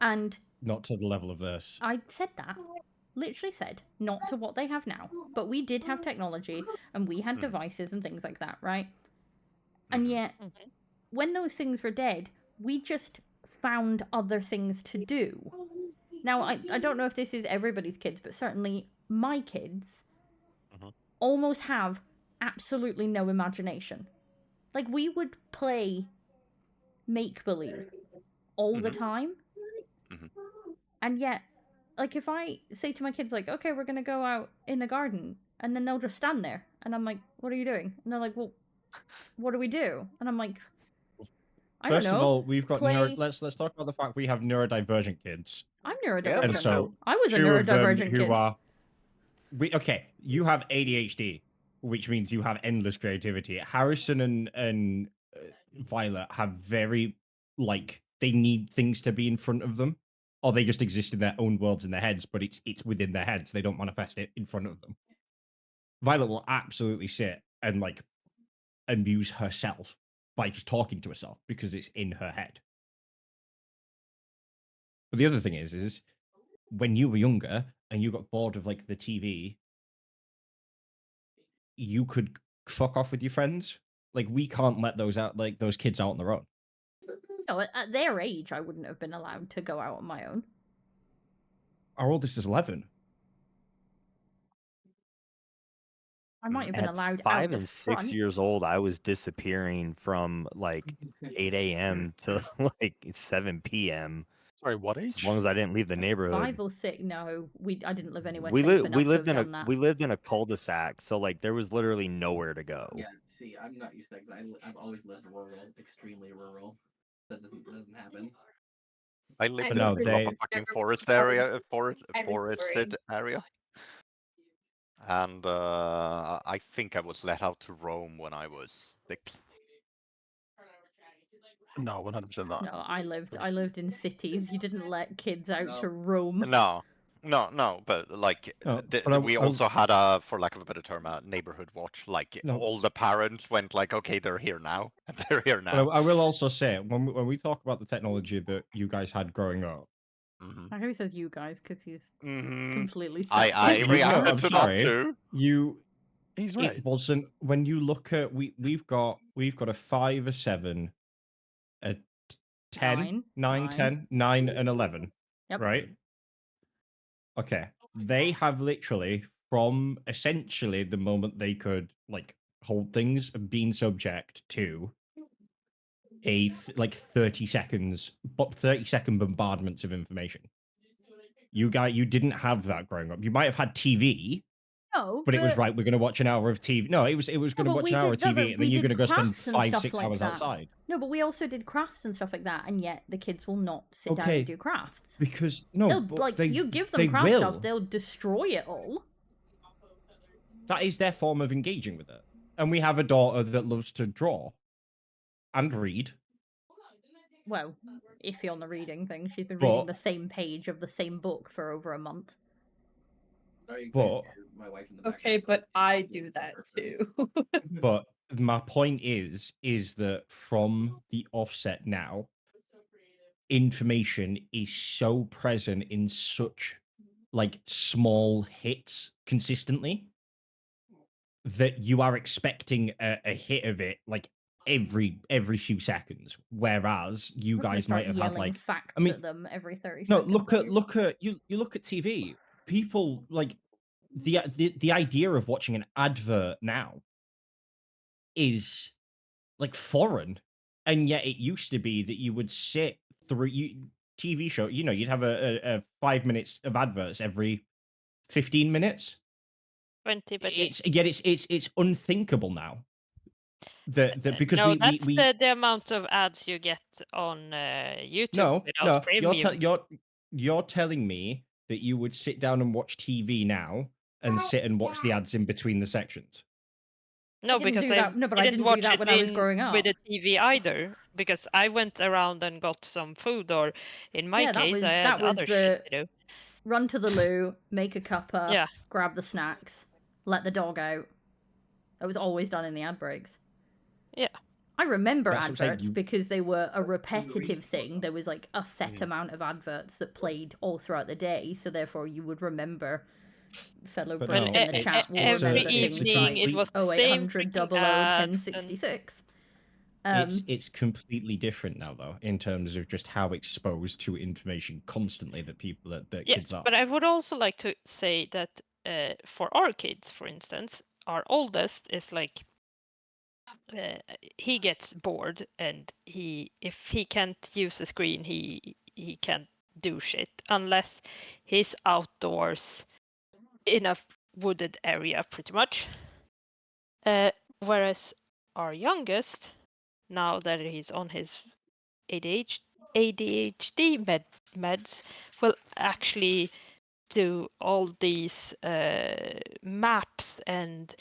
and Not to the level of this. I said that. Literally said, not to what they have now. But we did have technology and we had Mhm. devices and things like that, right? And Mhm. yet, Mhm. when those things were dead, we just found other things to do. Now, I don't know if this is everybody's kids, but certainly my kids Mhm. almost have absolutely no imagination. Like, we would play make-believe all the Mhm. time. Mhm. And yet, like, if I say to my kids, like, okay, we're going to go out in the garden, and then they'll just stand there. And I'm like, what are you doing? And they're like, well, what do we do? And I'm like, I don't First know. of all, we've got play- let's talk about the fact we have neurodivergent kids. I'm Yeah, neurodivergent. And so I was a two of them neurodivergent who kid. are okay, you have ADHD, which means you have endless creativity. Harrison and Violet have very they need things to be in front of them, or they just exist in their own worlds in their heads, but it's within their heads. They don't manifest it in front of them. Violet will absolutely sit and like amuse herself by just talking to herself because it's in her head. But the other thing is when you were younger and you got bored of like the TV, you could fuck off with your friends. Like we can't let those out, like those kids out on their own. No, at their age, I wouldn't have been allowed to go out on my own. Our oldest is 11. I might have been At allowed 5 out the and 6 front. years old, I was disappearing from like 8 a.m. to like 7 p.m. Sorry, what as age? long as I didn't leave the neighborhood. 5 or 6? No, I didn't live anywhere We safe lived enough to have done that. we lived in a cul-de-sac, so like there was literally nowhere to go. Yeah, see, I'm not used to that because I've always lived rural, extremely rural. That doesn't happen. I lived But in no, the middle of a they fucking forested area. And I think I was let out to roam when I was 6. No, 100% not. No, I lived in cities. You didn't let kids out to roam. No, but like No, but we I- also had a, for lack of a better term, a neighborhood watch. Like No. all the parents went like, okay, they're here now, and they're here But now. I will also say when we talk about the technology that you guys had growing up, I know he says you guys because he's Mhm. completely I separated. no, reacted I'm to sorry. that too. He's right. It wasn't when you look at we've got a 5, a 7, a 10, 9, 10, 9, and 11. Yep. Right? Okay. They have literally from essentially the moment they could like hold things been subject to a like 30 seconds, but 30-second bombardments of information. You didn't have that growing up. You might have had TV, No, but it was right. We're going to watch an hour of TV. No, it was going to watch an hour of TV, and then you're going to go spend 5-6 hours outside. No, but we also did crafts and stuff like that, and yet the kids will not sit down Okay, and do crafts. Because no, They'll but like they, you give they them craft will. stuff, they'll destroy it all. That is their form of engaging with it. And we have a daughter that loves to draw and read. Well, iffy on the reading thing. She's been reading But- the same page of the same book for over a month. Sorry, But my wife in the Okay, but I do that too. but my point is that from the offset now, information is so present in such like small hits consistently that you are expecting a hit of it like every few seconds, whereas you I'm just guys gonna might start have had yelling like facts I mean at them every 30 no seconds. look at you look at TV, people like the idea of watching an advert now is like foreign, and yet it used to be that you would sit through TV show, you'd have a 5 minutes of adverts every 15 minutes. 20, but It's unthinkable now that because no, we that's we the amount of ads you get on YouTube without no premium. you're telling me that you would sit down and watch TV now and sit and watch the ads in between the sections. No, didn't because do I that- no, but I didn't didn't do watch that it when I was growing up. with the TV either. Because I went around and got some food, or in my Yeah, that case, was- I had that was other the- shit to do. Run to the loo, make a cuppa, Yeah. grab the snacks, let the dog out. That was always done in the ad breaks. Yeah. I remember That's what I'm saying, adverts you- because they were a repetitive thing. There was like a set amount of adverts that played all throughout the day, so therefore you would remember. Fellow But Brits no, in the chat will every remember things evening it like was the same 0800 freaking 00 ads 1066. It's completely different now, though, in terms of just how exposed to information constantly that people that Yes, kids are. but I would also like to say that for our kids, for instance, our oldest is like he gets bored, and if he can't use the screen, he can't do shit unless he's outdoors in a wooded area, pretty much. Whereas our youngest, now that he's on his ADHD meds, will actually do all these maps and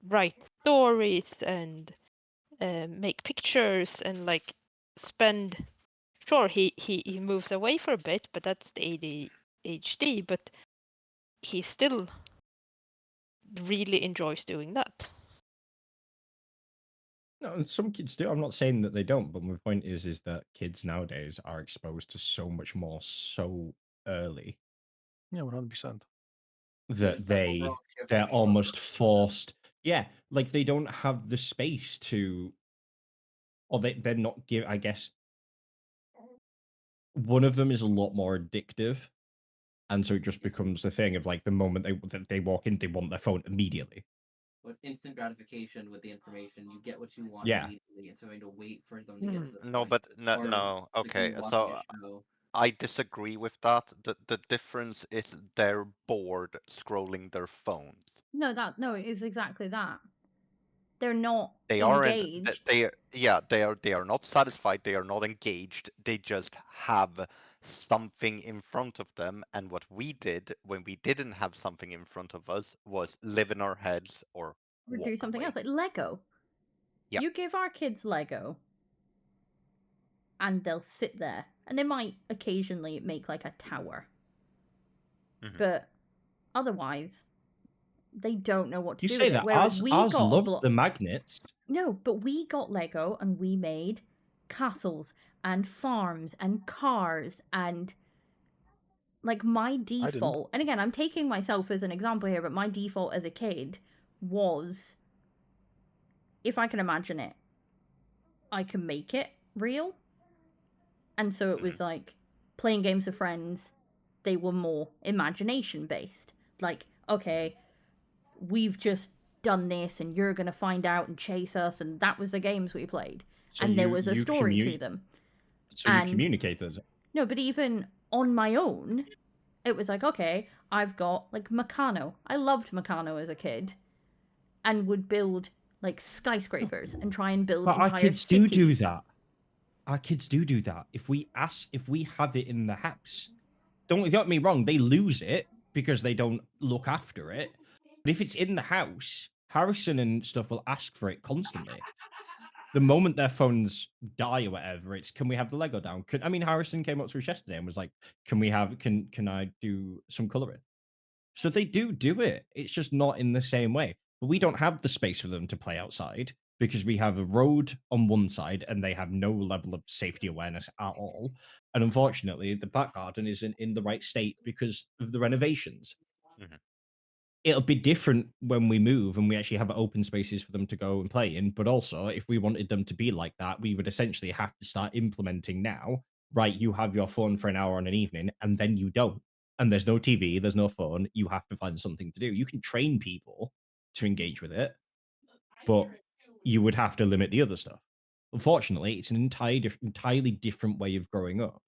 write stories and make pictures and like spend. Sure, he moves away for a bit, but that's the ADHD. But he still really enjoys doing that. No, and some kids do. I'm not saying that they don't, but my point is that kids nowadays are exposed to so much more so early Yeah, 100%. that that overall shift they're from short almost versions. forced. Yeah, like they don't have the space to, or they're not give. I guess one of them is a lot more addictive, and so it just becomes the thing of like the moment they walk in, they want their phone immediately. With instant gratification with the information, you get what you want Yeah. immediately instead of having to wait for them to get to the No, point. but no, Or no. like Okay, you watching so a show. I disagree with that. The difference is they're bored scrolling their phones. No, it is exactly that. They're not They engaged. they are not satisfied. They are not engaged. They just have something in front of them. And what we did when we didn't have something in front of us was live in our heads or Or do walk something away. else, like Lego. Yeah. You give our kids Lego, and they'll sit there, and they might occasionally make like a tower, but otherwise, they don't know what to You do say with it. that Whereas we ours got a loved block. the magnets. No, but we got Lego and we made castles and farms and cars and like my default. And again, I'm taking myself as an example here, but my default as a kid was if I can imagine it, I can make it real. And so it was like playing games with friends, they were more imagination based. Like, okay, we've just done this and you're going to find out and chase us. And that was the games we played. So And there was a you story to them. So you And communicated. no, but even on my own, it was like, okay, I've got like Meccano. I loved Meccano as a kid and would build like skyscrapers and try and build But our entire kids do cities. that. Our kids do that. If we have it in the house, don't get me wrong, they lose it because they don't look after it. But if it's in the house, Harrison and stuff will ask for it constantly. The moment their phones die or whatever, it's can we have the Lego down? I mean, Harrison came up to us yesterday and was like, can I do some coloring? So they do it. It's just not in the same way. But we don't have the space for them to play outside because we have a road on one side and they have no level of safety awareness at all. And unfortunately, the back garden isn't in the right state because of the renovations. It'll be different when we move and we actually have open spaces for them to go and play in. But also, if we wanted them to be like that, we would essentially have to start implementing now. Right, you have your phone for an hour on an evening, and then you don't. And there's no TV, there's no phone. You have to find something to do. You can train people to engage with it, but you would have to limit the other stuff. Unfortunately, it's an entirely different way of growing up.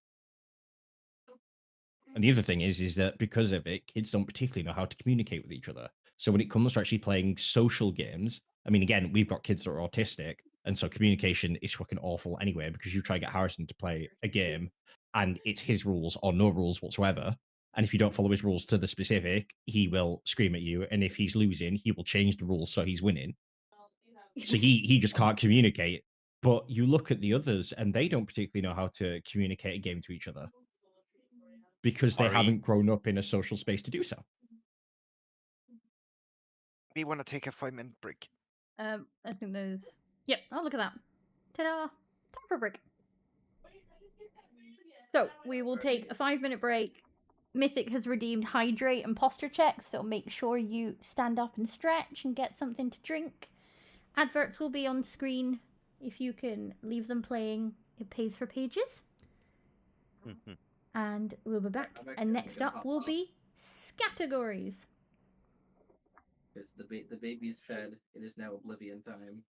And the other thing is that because of it, kids don't particularly know how to communicate with each other. So when it comes to actually playing social games, I mean, again, we've got kids that are autistic, and so communication is fucking awful anyway, because you try to get Harrison to play a game and it's his rules or no rules whatsoever. And if you don't follow his rules to the specific, he will scream at you. And if he's losing, he will change the rules so he's winning. So he just can't communicate. But you look at the others and they don't particularly know how to communicate a game to each other because they Ari? haven't grown up in a social space to do so. We want to take a 5-minute break. I think there's. Yep. Oh, look at that. Ta-da! Time for a break. So we will take a 5-minute break. Mythic has redeemed hydrate and posture checks, so make sure you stand up and stretch and get something to drink. Adverts will be on screen. If you can leave them playing, it pays for pages. And we'll be back. And next up will be scattergories. Because the baby's fed, it is now oblivion time.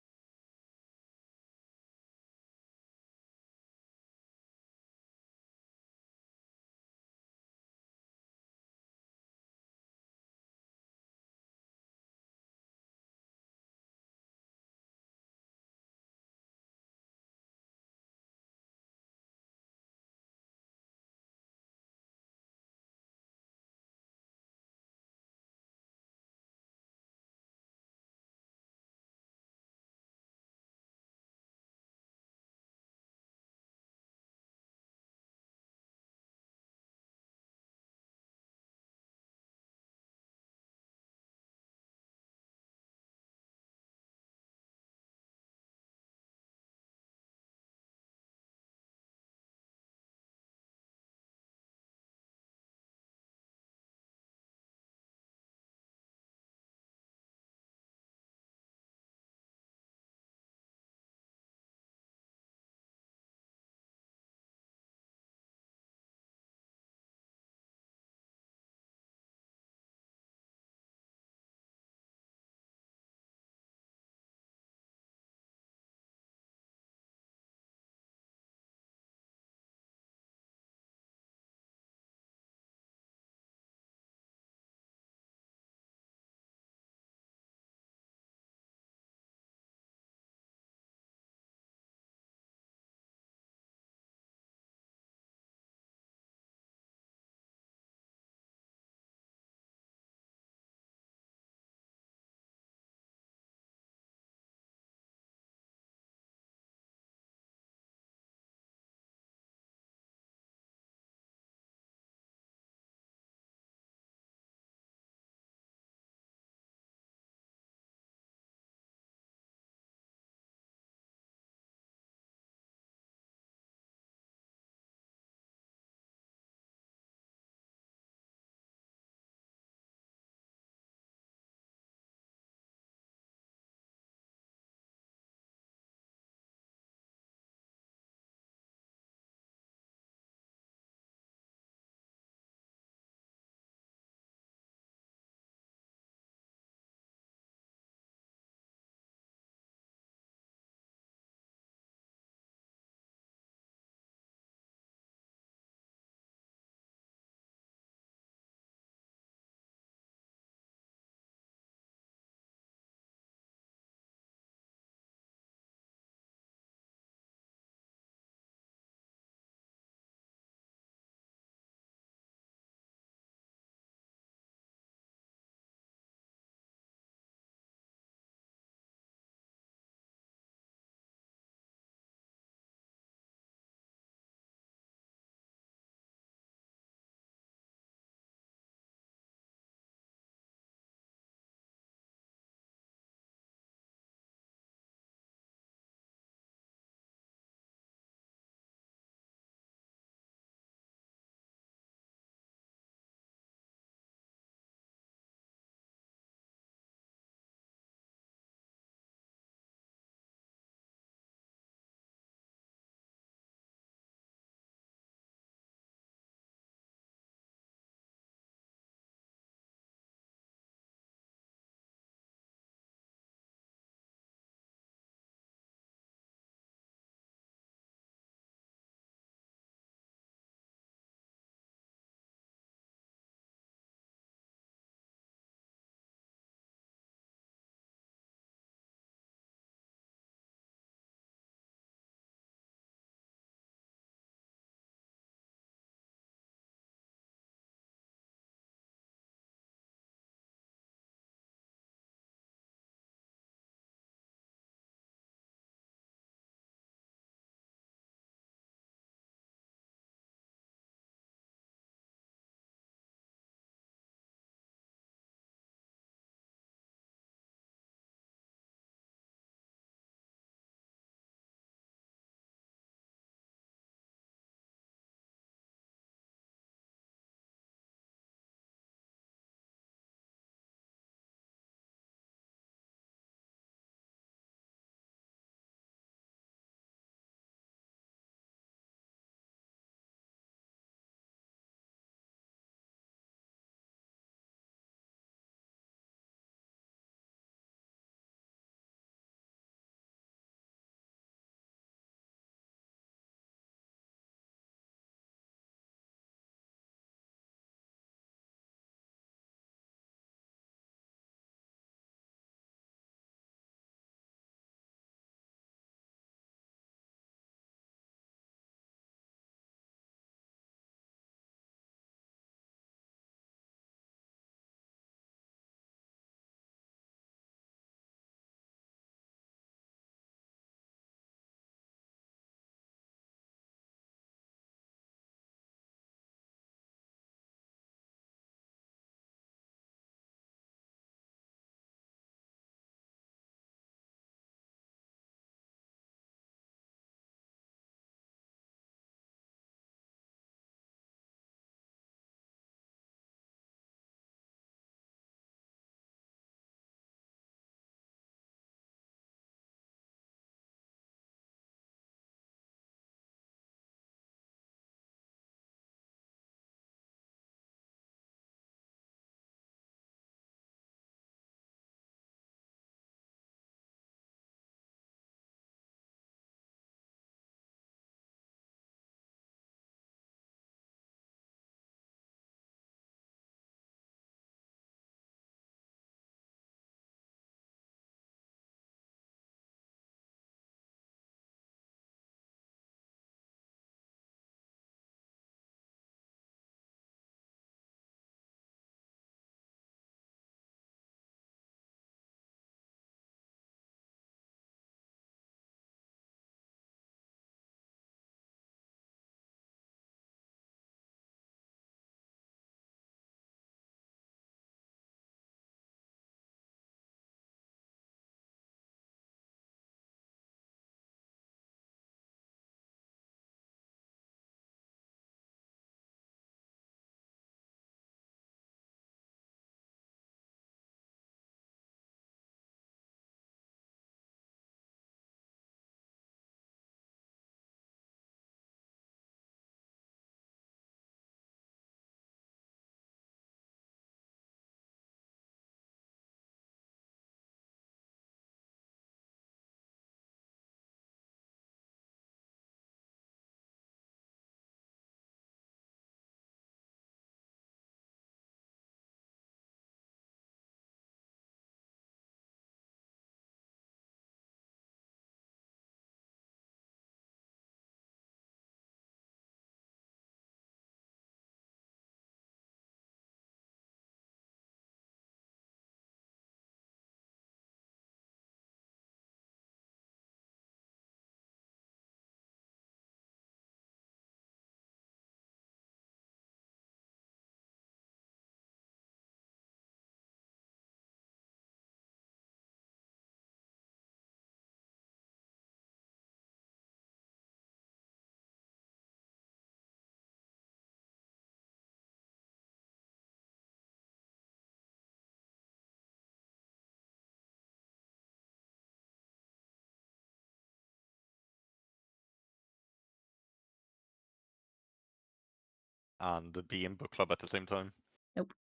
and be in book club at the same time.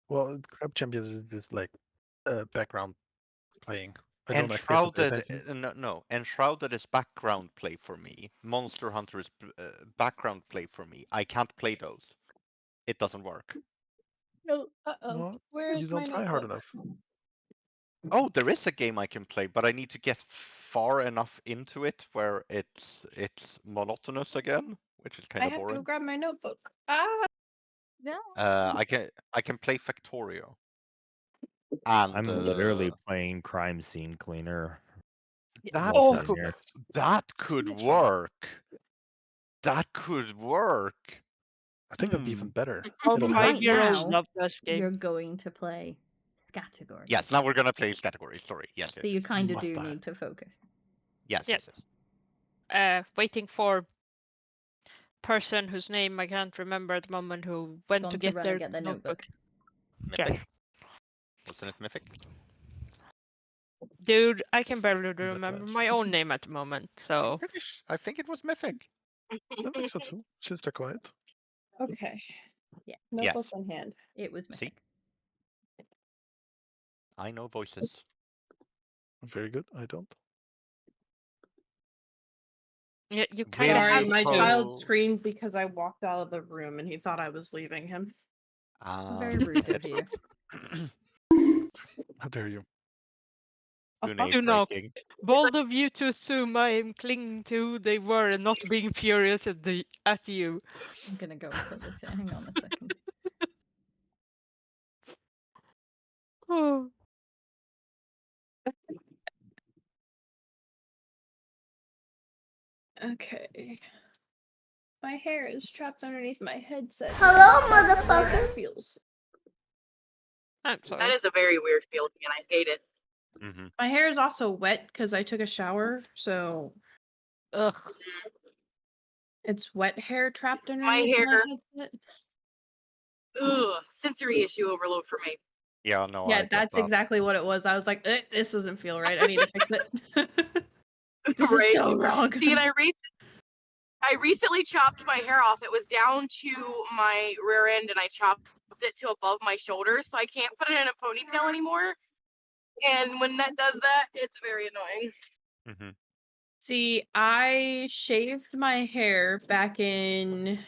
Well, Crab Champions is just like background playing. I don't actually have to pay Enshrouded, attention. no, Enshrouded is background play for me. Monster Hunter is background play for me. I can't play those. It doesn't work. No. Uh-oh. Well, Where's you my don't try hard notebook? enough. Oh, there is a game I can play, but I need to get far enough into it where it's monotonous again, which is kind I of have to go boring. grab my notebook. Ah! No. I can play Factorio. And I'm literally playing Crime Scene Cleaner. that while could, sitting here. that could work. That could work. I think that'd be even better. All It'll Right help. 5-year-olds now, love this You're game. going to play Scattergories. Yes, now we're gonna play categories. Sorry. Yes, So yes, you yes. kind of Must do I? need to focus. Yes, Yeah. yes, yes. Waiting for person whose name I can't remember at the moment who went Gone to to get run their and get their notebook. Mythic. Yes. Wasn't it Mythic? Dude, I can barely That remember much. my own name at the moment, so. I think it was Mythic. I think so too, since they're quiet. Okay. Yeah. Notebook Yes. in hand. It was Mythic. See? I know voices. Very good. I don't. Yeah, you Where kind of Sorry, have my to. child screamed because I walked out of the room and he thought I was leaving him. Very rude of you. How dare you? Gune Do not. breaking. Bold of you to assume I am clinging to who they were and not being furious at you. I'm gonna go and put this here. Hang on a second. Oh. Okay. My hair is trapped underneath my headset. Hello, I don't know the way motherfucker. that feels. I'm sorry. That is a very weird feeling, and I hate it. My hair is also wet because I took a shower, so Ugh. it's wet hair trapped My underneath my hair, headset. sensory issue overload for me. Yeah, no, I Yeah, get that's that. exactly what it was. I was like, this doesn't feel right. I need to fix it. This Right? is so wrong. See, and I recently chopped my hair off. It was down to my rear end, and I chopped it to above my shoulders, so I can't put it in a ponytail anymore. And when that does that, it's very annoying. See, I shaved my hair back in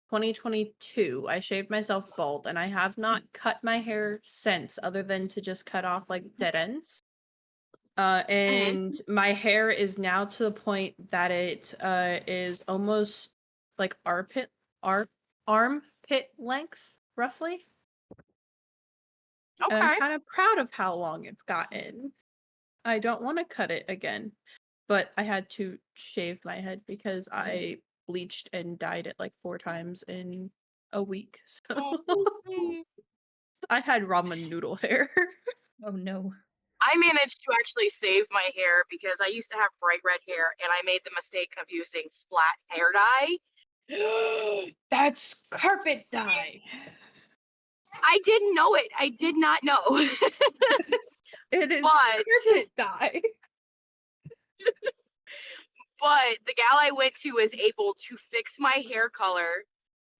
2022. I shaved myself bald, and I have not cut my hair since, other than to just cut off like dead ends. And my hair is now to the point that it is almost like armpit length, roughly. And I'm Okay. kind of proud of how long it's gotten. I don't want to cut it again, but I had to shave my head because I bleached and dyed it like 4 times in a week. So I had ramen noodle hair. Oh no. I managed to actually save my hair because I used to have bright red hair, and I made the mistake of using splat hair dye. That's carpet dye. I didn't know it. I did not know. It is But carpet dye. but the gal I went to was able to fix my hair color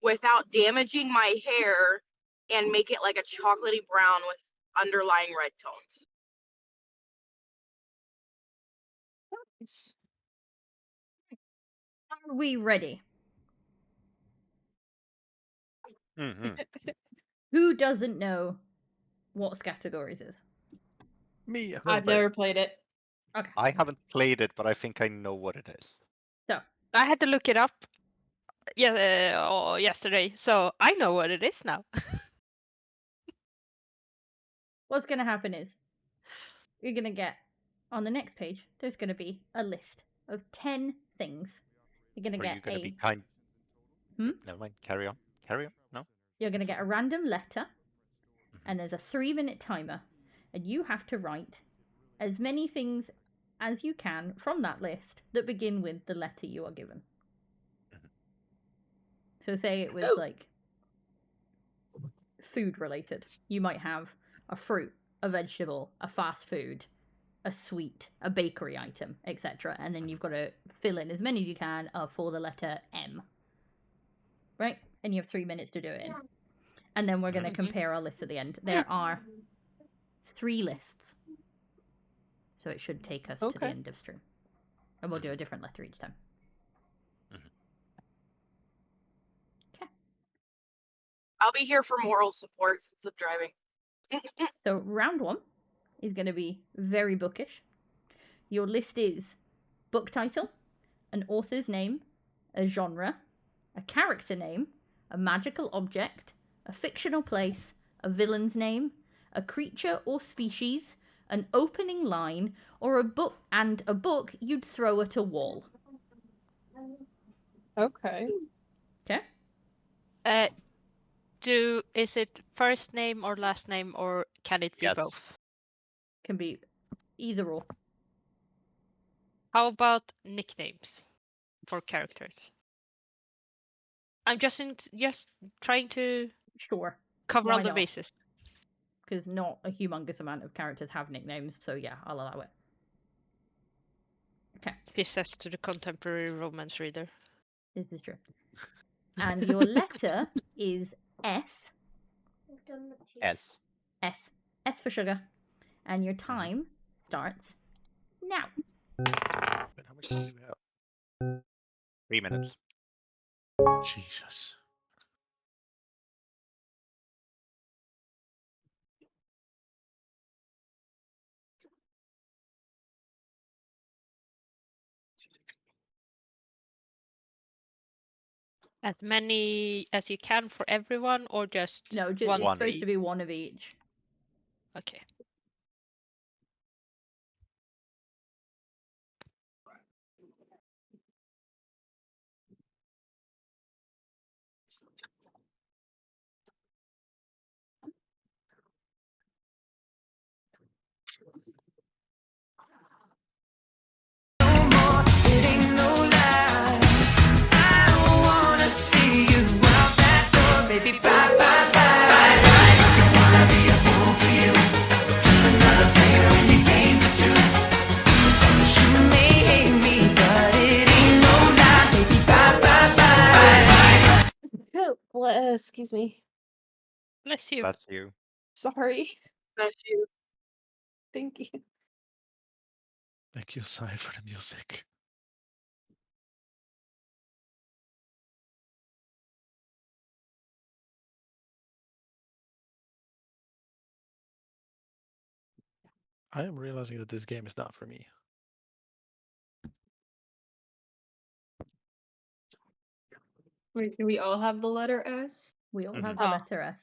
without damaging my hair and make it like a chocolatey brown with underlying red tones. Are we ready? Who doesn't know what Scattergories is? Me, I've never played it. Okay. I haven't played it, but I think I know what it is. So I had to look it up yesterday, so I know what it is now. what's gonna happen is you're gonna get on the next page, there's gonna be a list of 10 things. You're gonna Are get you gonna a be kind? Hmm? Never mind. Carry on. Carry on. No. You're gonna get a random letter, and there's a 3-minute timer, and you have to write as many things as you can from that list that begin with the letter you are given. So say it was like food related. You might have a fruit, a vegetable, a fast food, a sweet, a bakery item, etc. And then you've got to fill in as many as you can for the letter M. Right? and you have 3 minutes to do it in. And then we're going to compare our lists at the end. There are 3 lists. So it should take us to the end of stream. And we'll do a different letter each time. Okay. I'll be here for moral support since I'm driving. So round 1 is going to be very bookish. Your list is book title, an author's name, a genre, a character name, a magical object, a fictional place, a villain's name, a creature or species, an opening line, or a book you'd throw at a wall. Okay. Okay. Is it first name or last name, or can it be both? Can be either or. How about nicknames for characters? I'm just trying to cover all the bases. Because not a humongous amount of characters have nicknames, so yeah, I'll allow it. Okay. He says to the contemporary romance reader. This is true. And your letter is S. S. S. S for sugar. And your time starts now. How much do we have? 3 minutes. Jesus. As many as you can for everyone, or just No, one? it's supposed to be one of each. Okay. Excuse me. Bless you. Bless you. Sorry. Bless you. Thank you. Thank you, Sai, for the music. I am realizing that this game is not for me. Wait, do we all have the letter S? We all have the letter S.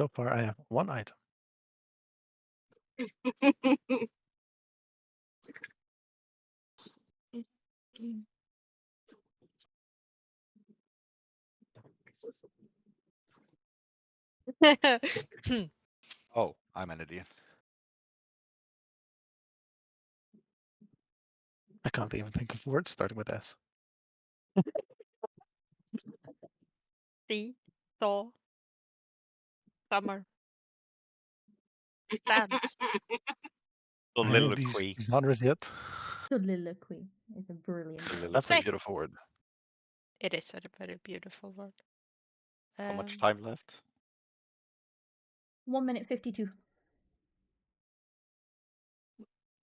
So far, I have 1 item. Oh, I'm an idiot. I can't even think of words starting with S. See, saw, summer, dance. Soliloquy. Genres yet? Soliloquy is a brilliant word. That's a beautiful word. It is a very beautiful word. How much time left? 1 minute 52.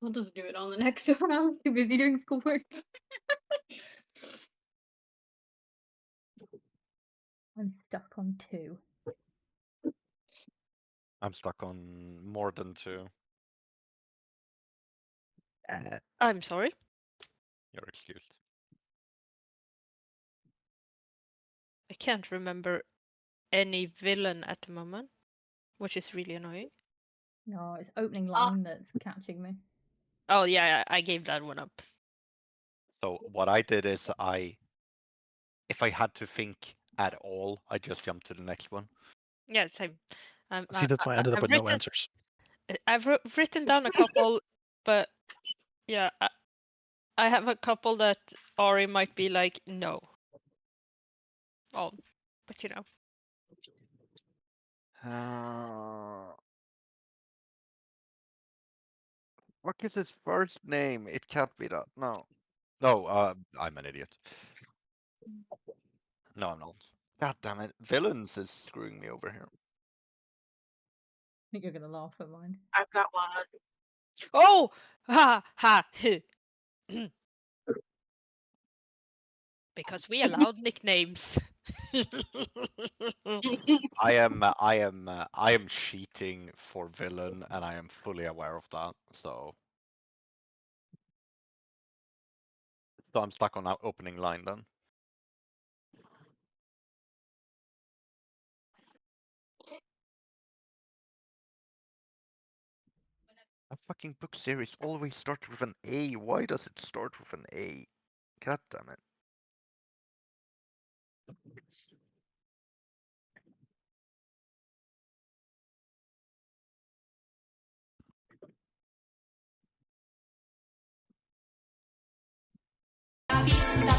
We'll just do it on the next one. I'm too busy doing schoolwork. I'm stuck on 2. I'm stuck on more than 2. I'm sorry. You're excused. I can't remember any villain at the moment, which is really annoying. No, it's opening line that's catching me. Oh yeah, I gave that one up. So what I did is if I had to think at all, I just jumped to the next one. Yeah, same. See, that's why I ended up with no answers. I've written down a couple, but yeah, I have a couple that Ari might be like, no. Oh, but you know. What is his first name? It can't be that. No. No, I'm an idiot. No, I'm not. God damn it. Villains is screwing me over here. I think you're gonna laugh at mine. I've got one. Oh! Ha ha! Because we allowed nicknames. I am cheating for villain, and I am fully aware of that. So I'm stuck on that opening line then. A fucking book series always starts with an A. Why does it start with an A? God damn it.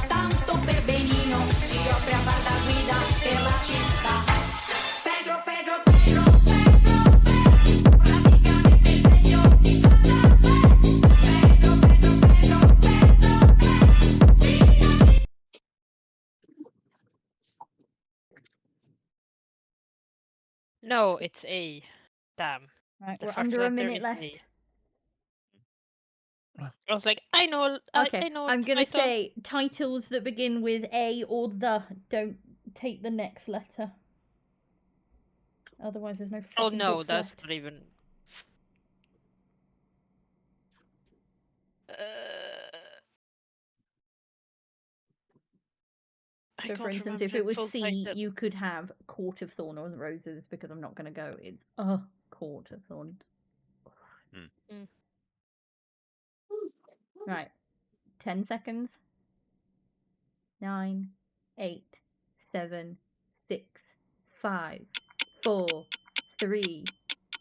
Tanto per benino si offre a far da guida per la città. Pedro, Pedro, Pedro, Pedro, Pedro, praticamente il meglio di Santa Fe. Pedro, Pedro, Pedro, Pedro, Pedro, No, it's A. Damn. Right, The we're first under a letter minute is left. A. I was like, I know. Okay, I know. I'm gonna title. say titles that begin with A or the. Don't take the next letter. Otherwise, there's no Oh fucking no, books that's left. not even. I So, for can't instance, remember if the it was full C, title. you could have Court of Thorn or Roses, because I'm not gonna go. It's a Court of Thorn. Mm. Right, 10 seconds. 9, 8, 7, 6, 5, 4, 3,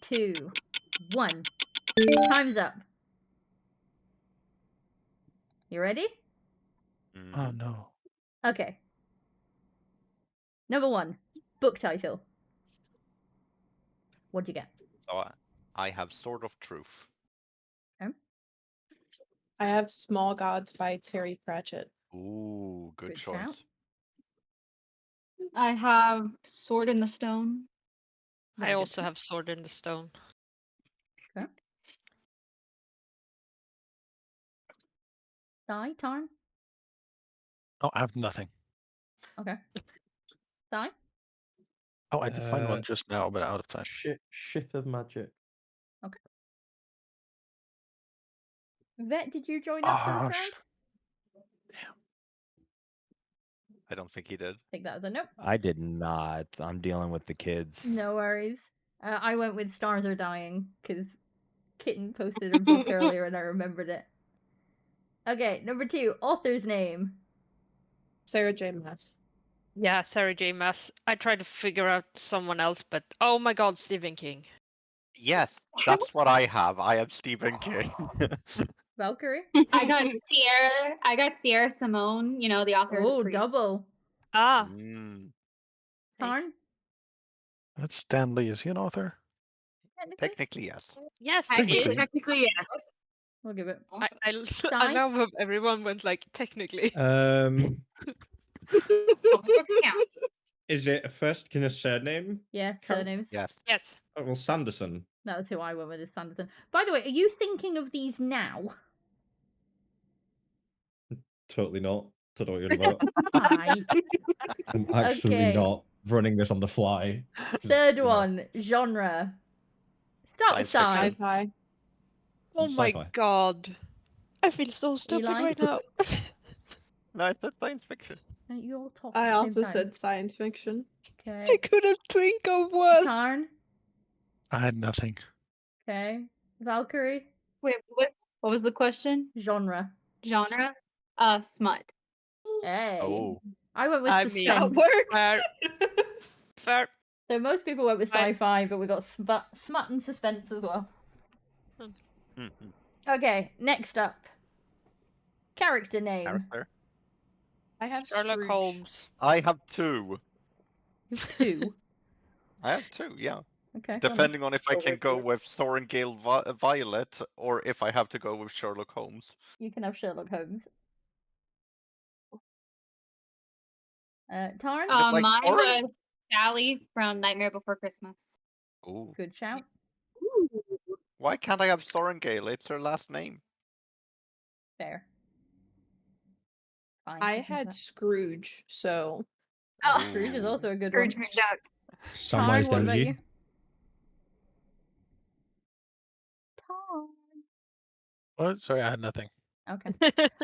2, 1. Time's up. You ready? Oh no. Okay. Number 1, book title. What'd you get? So I have Sword of Truth. Okay. I have Small Gods by Terry Pratchett. Ooh, good choice. shout. I have Sword in the Stone. I Very good. also have Sword in the Stone. Okay. Sai, Tarn? Oh, I have nothing. Okay. Sai? Oh, I did find one just now, but out of time. Ship of Magic. Okay. Vet, did you join us for this round? I don't think he did. Take that as a nope. I did not. I'm dealing with the kids. No worries. I went with Stars Are Dying, because Kitten posted a book earlier and I remembered it. Okay, number 2, author's name. Sarah J. Maas. Yeah, Sarah J. Maas. I tried to figure out someone else, but oh my god, Stephen King. Yes, that's what I have. I have Stephen King. Valkyrie? I got Sierra Simone, you know, the author of The Oh, Priest. double. Ah. Tarn? That's Stan Lee. Is he an author? Technically, yes. Yes, Technically. Technically, yes. We'll give it. I Sai? love how everyone went like technically. Is it a first kind of surname? Yes, count? surnames. Yes. Yes. Oh, well, Sanderson. That's who I went with, is Sanderson. By the way, are you thinking of these now? Totally not. Don't know what you're about. Hi. I'm actually Okay. not running this on the fly. Third one, genre. Start with Science Sai. Sci-fi. Oh my Sci-fi. god. I feel so stupid Eli? right now. No, I said science fiction. You all talk I at the same also time. said science fiction. I Okay. couldn't think of one. Tarn. I had nothing. Okay. Valkyrie. Wait, what was the question? Genre. Genre? Smut. Hey. Oh. I went with I mean, suspense. fair. Fair. So most people went with Fine. sci-fi, but we got smut and suspense as well. Mm-hmm. Okay, next up. Character name. Character. I have Sherlock Scrooge. Holmes. I have 2. 2. I have 2, yeah. Okay. go on then. Depending on if I Go can with go it. with Sorengale Violet or if I have to go with Sherlock Holmes. You can have Sherlock Holmes. Tarn? But like Mine Soren. was Sally from Nightmare Before Christmas. Ooh. Good shout. Why can't I have Sorengale? It's her last name. Fair. Fine. I you can have had that. Scrooge, so Oh, Scrooge is also a good Scrooge one. McDuck. Samwise Tarn, what about Gamgee. you? Tarn. What? Sorry, I had nothing. Okay.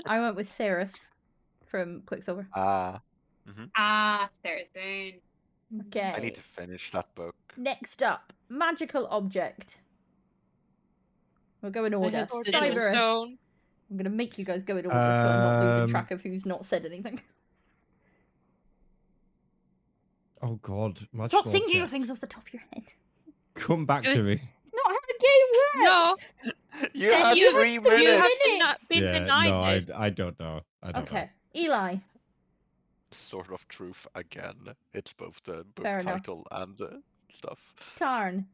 I went with Ceres from Quicksilver. Ah. There's Vane. Okay. I need to finish that book. Next up, magical object. We'll go in I order. had Sword sigils. in the Cybers. Stone. I'm gonna make you guys go in order so I'm not losing Um, track of who's not said anything. Oh God, Stop magical thinking of object. things off the top of your head. Come back to me. It's not how the game No, works. You then had you 3 you minutes. have to not minutes. been Yeah, denied no, this. I don't know. I don't know. Okay. Eli. Sort of truth again. It's both the book Fair enough. title and stuff. Tarn.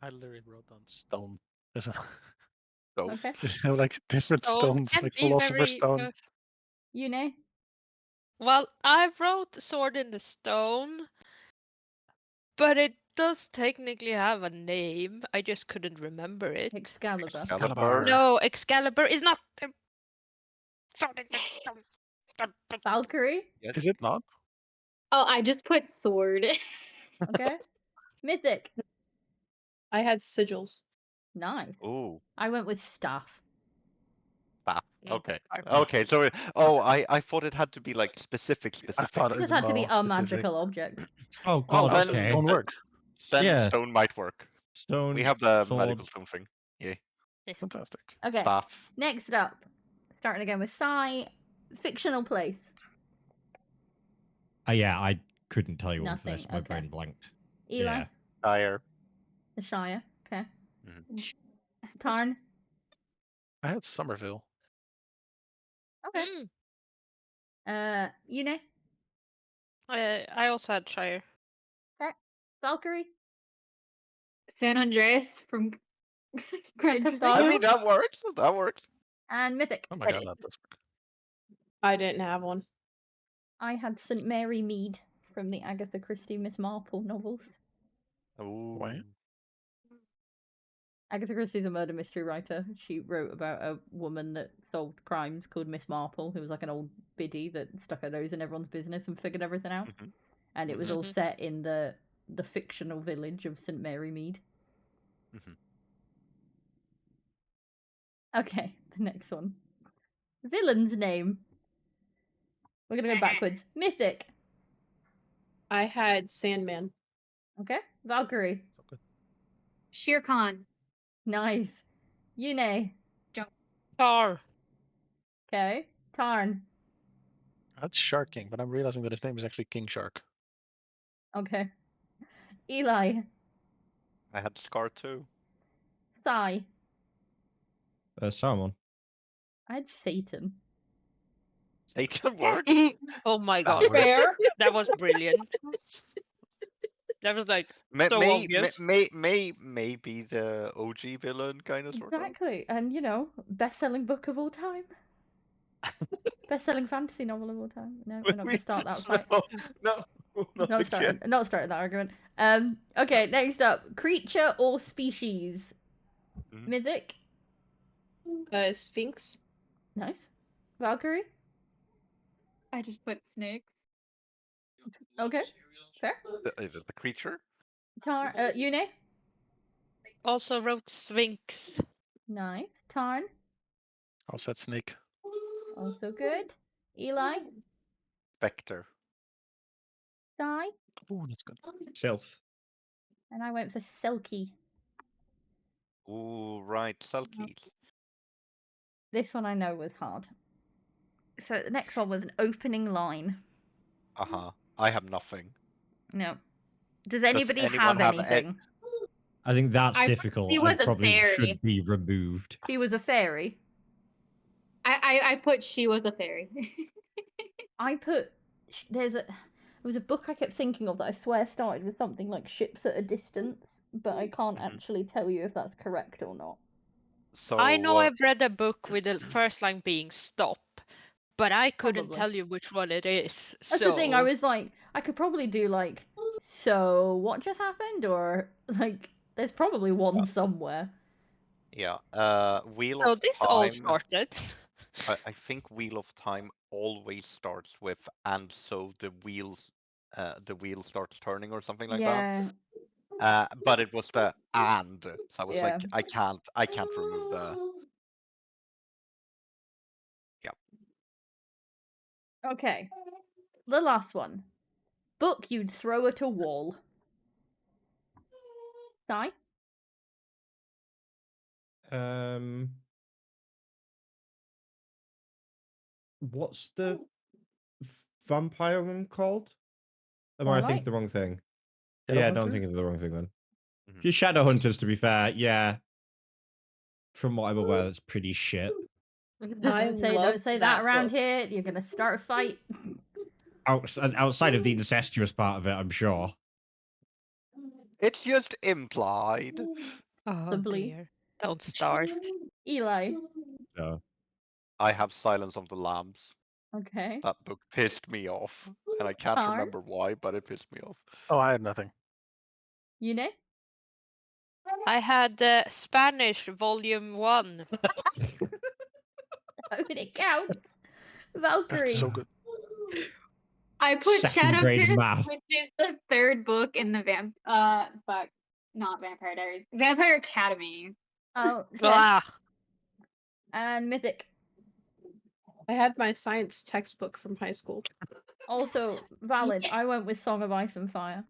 I literally wrote down stone. There's So Okay. like different Stone stones, can like be Philosopher's very. Stone. Yune. Well, I wrote Sword in the Stone, but it does technically have a name. I just couldn't remember it. Excalibur. Excalibur. No, Excalibur is not. Sword in the Stone. Valkyrie. Yes. Is it not? Oh, I just put sword. Okay. Mythic. I had sigils. Nice. Ooh. I went with staff. Ah, Yeah, okay. I- Okay, so I thought it had to be like specific. I thought It it just had to be well, a specific. magical object. Oh Well, God, then, okay. Stone work. Then Yeah, stone might work. stone. We have the magical swords. stone thing. Yeah. Fantastic. Okay. Staff. Next up, starting again with Sai. Fictional place. Yeah, I couldn't tell you one for Nothing, this. My okay. brain blanked. Eli. Yeah. Shire. The Shire. Okay. Mhm. Tarn. I had Somerville. Okay. Mm. Yune. I also had Shire. Okay. Valkyrie. San Andreas from Grand Interesting. Theft Auto. I mean, that works. That works. And Mythic. Oh my god, that does work. I didn't have one. I had St. Mary Mead from the Agatha Christie Miss Marple novels. Ooh. Why? Agatha Christie's a murder mystery writer. She wrote about a woman that solved crimes called Miss Marple, who was like an old biddy that stuck her nose in everyone's business and figured everything out. Mhm. And it was all Mhm. set in the fictional village of St. Mary Mead. Mhm. Okay, the next one. Villain's name. We're gonna go backwards. Mythic. I had Sandman. Okay. Valkyrie. Shere Khan. Nice. Yune. Tar. Okay. Tarn. That's Shark King, but I'm realizing that his name is actually King Shark. Okay. Eli. I had Scar too. Sai. Saruman. I had Satan. Satan works. Oh my That god. works. Fair. That was brilliant. That was like so obvious. May be the OG villain, kind of, sort of. Exactly. And, you know, best-selling book of all time. Best-selling fantasy novel of all time. No, we're not going to start that fight. No, not Not again. starting that argument. Okay, next up. Creature or species? Mhm. Mythic. Sphinx. Nice. Valkyrie. I just put snakes. Okay. Fair. Is it the creature? Yune. Also wrote Sphinx. Nice. Tarn. I'll set Snake. Also good. Eli. Spectre. Sai. Oh, that's good. Sylph. And I went for Selkie. Ooh, right, Selkies. This one I know was hard. So the next one was an opening line. Uh-huh. I have nothing. No. Does anybody anyone have have anything? I think that's I- difficult he was and a probably fairy. should be removed. She was a fairy. I put she was a fairy. I put there's a was a book I kept thinking of that I swear started with something like ships at a distance, but I can't Mhm. actually tell you if that's correct or not. So I know I've read a book with the first line being stop, but I couldn't Probably. tell you which one it is. That's the thing. I So was like, I could probably do like, so what just happened, or like, there's probably one somewhere. yeah, Wheel so of this all Time. started. I think Wheel of Time always starts with and so the wheel starts turning or something like Yeah, that. But it was the and, so I was yeah. like, I can't remove the. Yeah. Okay. The last one. Book you'd throw at a wall. Die? What's the vampire one called? Am I thinking Twilight? the wrong thing? Shadow Yeah, no, I'm Hunter? thinking of the wrong thing then. Mhm. Your Shadowhunters, to be fair, yeah. From what I'm aware, that's pretty shit. I Don't loved say that around book. here. You're gonna start a fight. Outside of the incestuous part of it, I'm sure. It's just implied. Oh Possibly. dear. Don't start. Eli. So. I have Silence of the Lambs. Okay. That book pissed me off, and I can't Tar? remember why, but it pissed me off. Oh, I had nothing. Yune? I had Spanish Volume 1. I mean, it counts. That's Valkyrie. so good. I put Second grade Shadowhunters, math. which is the third book in the but not Vampire Diaries. Vampire Academy. Oh, okay. Ah, And Mythic. I had my science textbook from high school. Also valid. I went with Song of Ice and Fire.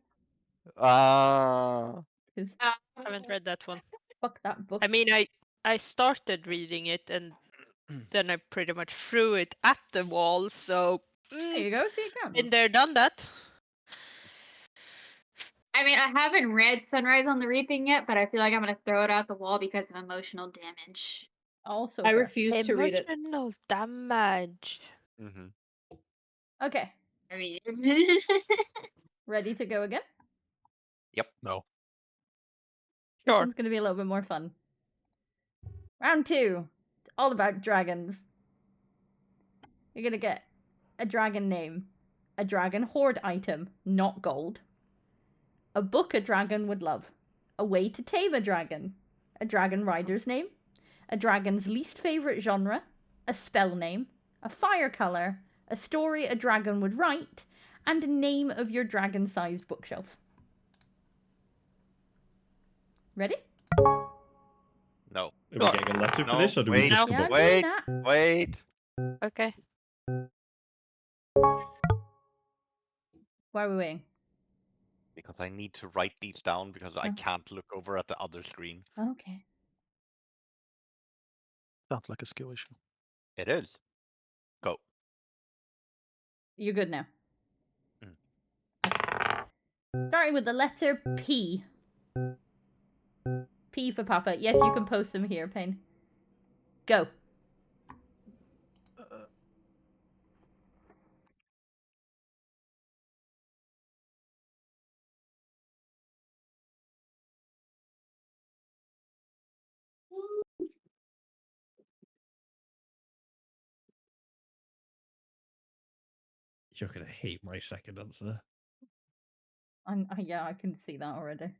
Ah. Because I haven't read that one. fuck that book. I mean, I started reading it and then I pretty much threw it at the wall. So There you go. See, it counts. been there, done that. I mean, I haven't read Sunrise on the Reaping yet, but I feel like I'm gonna throw it out the wall because of emotional damage. Also, I fair. refuse to read it. Emotional damage. Mm-hmm. Okay. I mean, Ready to go again? Yep. No. This Sure. one's gonna be a little bit more fun. Round 2. All about dragons. You're gonna get a dragon name, a dragon hoard item, not gold, a book a dragon would love, a way to tame a dragon rider's name, a dragon's least favorite genre, a spell name, a fire color, a story a dragon would write, and a name of your dragon-sized bookshelf. Ready? No. Are we getting a letter for No, this, or do we wait, just No. come up Yeah, with doing it? that. Wait. Okay. Why are we waiting? Because I need to write these down because I Oh. can't look over at the other screen. Okay. Sounds like a skill issue. It is. Go. You're good now. Mm. Starting with the letter P. P for Papa. Yes, you can post them here, Payne. Go. You're gonna hate my second answer. Yeah, I can see that already.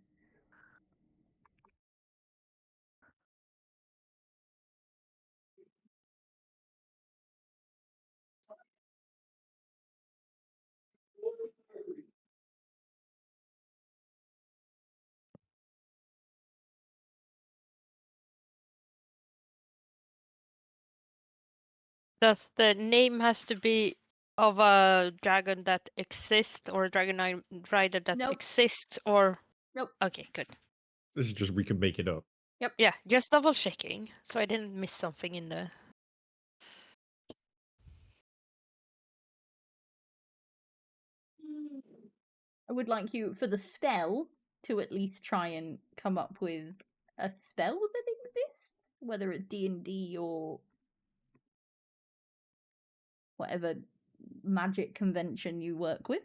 Does the name has to be of a dragon that exists or a rider that Nope. exists or? Nope. Okay, good. This is just we can make it up. Yep. Yeah, just double checking so I didn't miss something in the. I would like you, for the spell, to at least try and come up with a spell that exists, whether it's D&D or whatever magic convention you work with.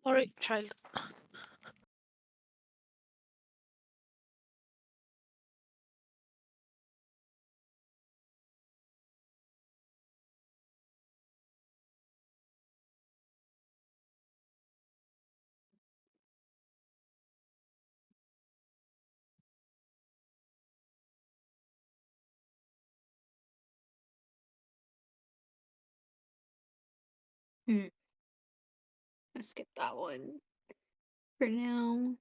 Sorry, child. Let's skip that one for now.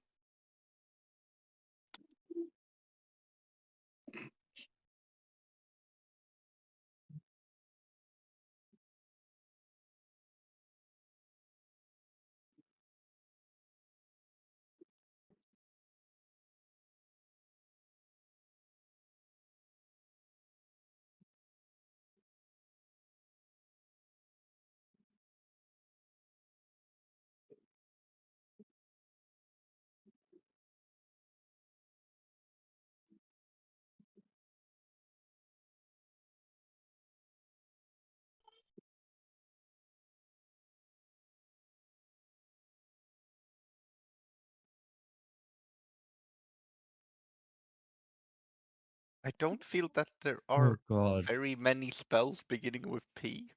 I don't feel that there Oh are god. very many spells beginning with P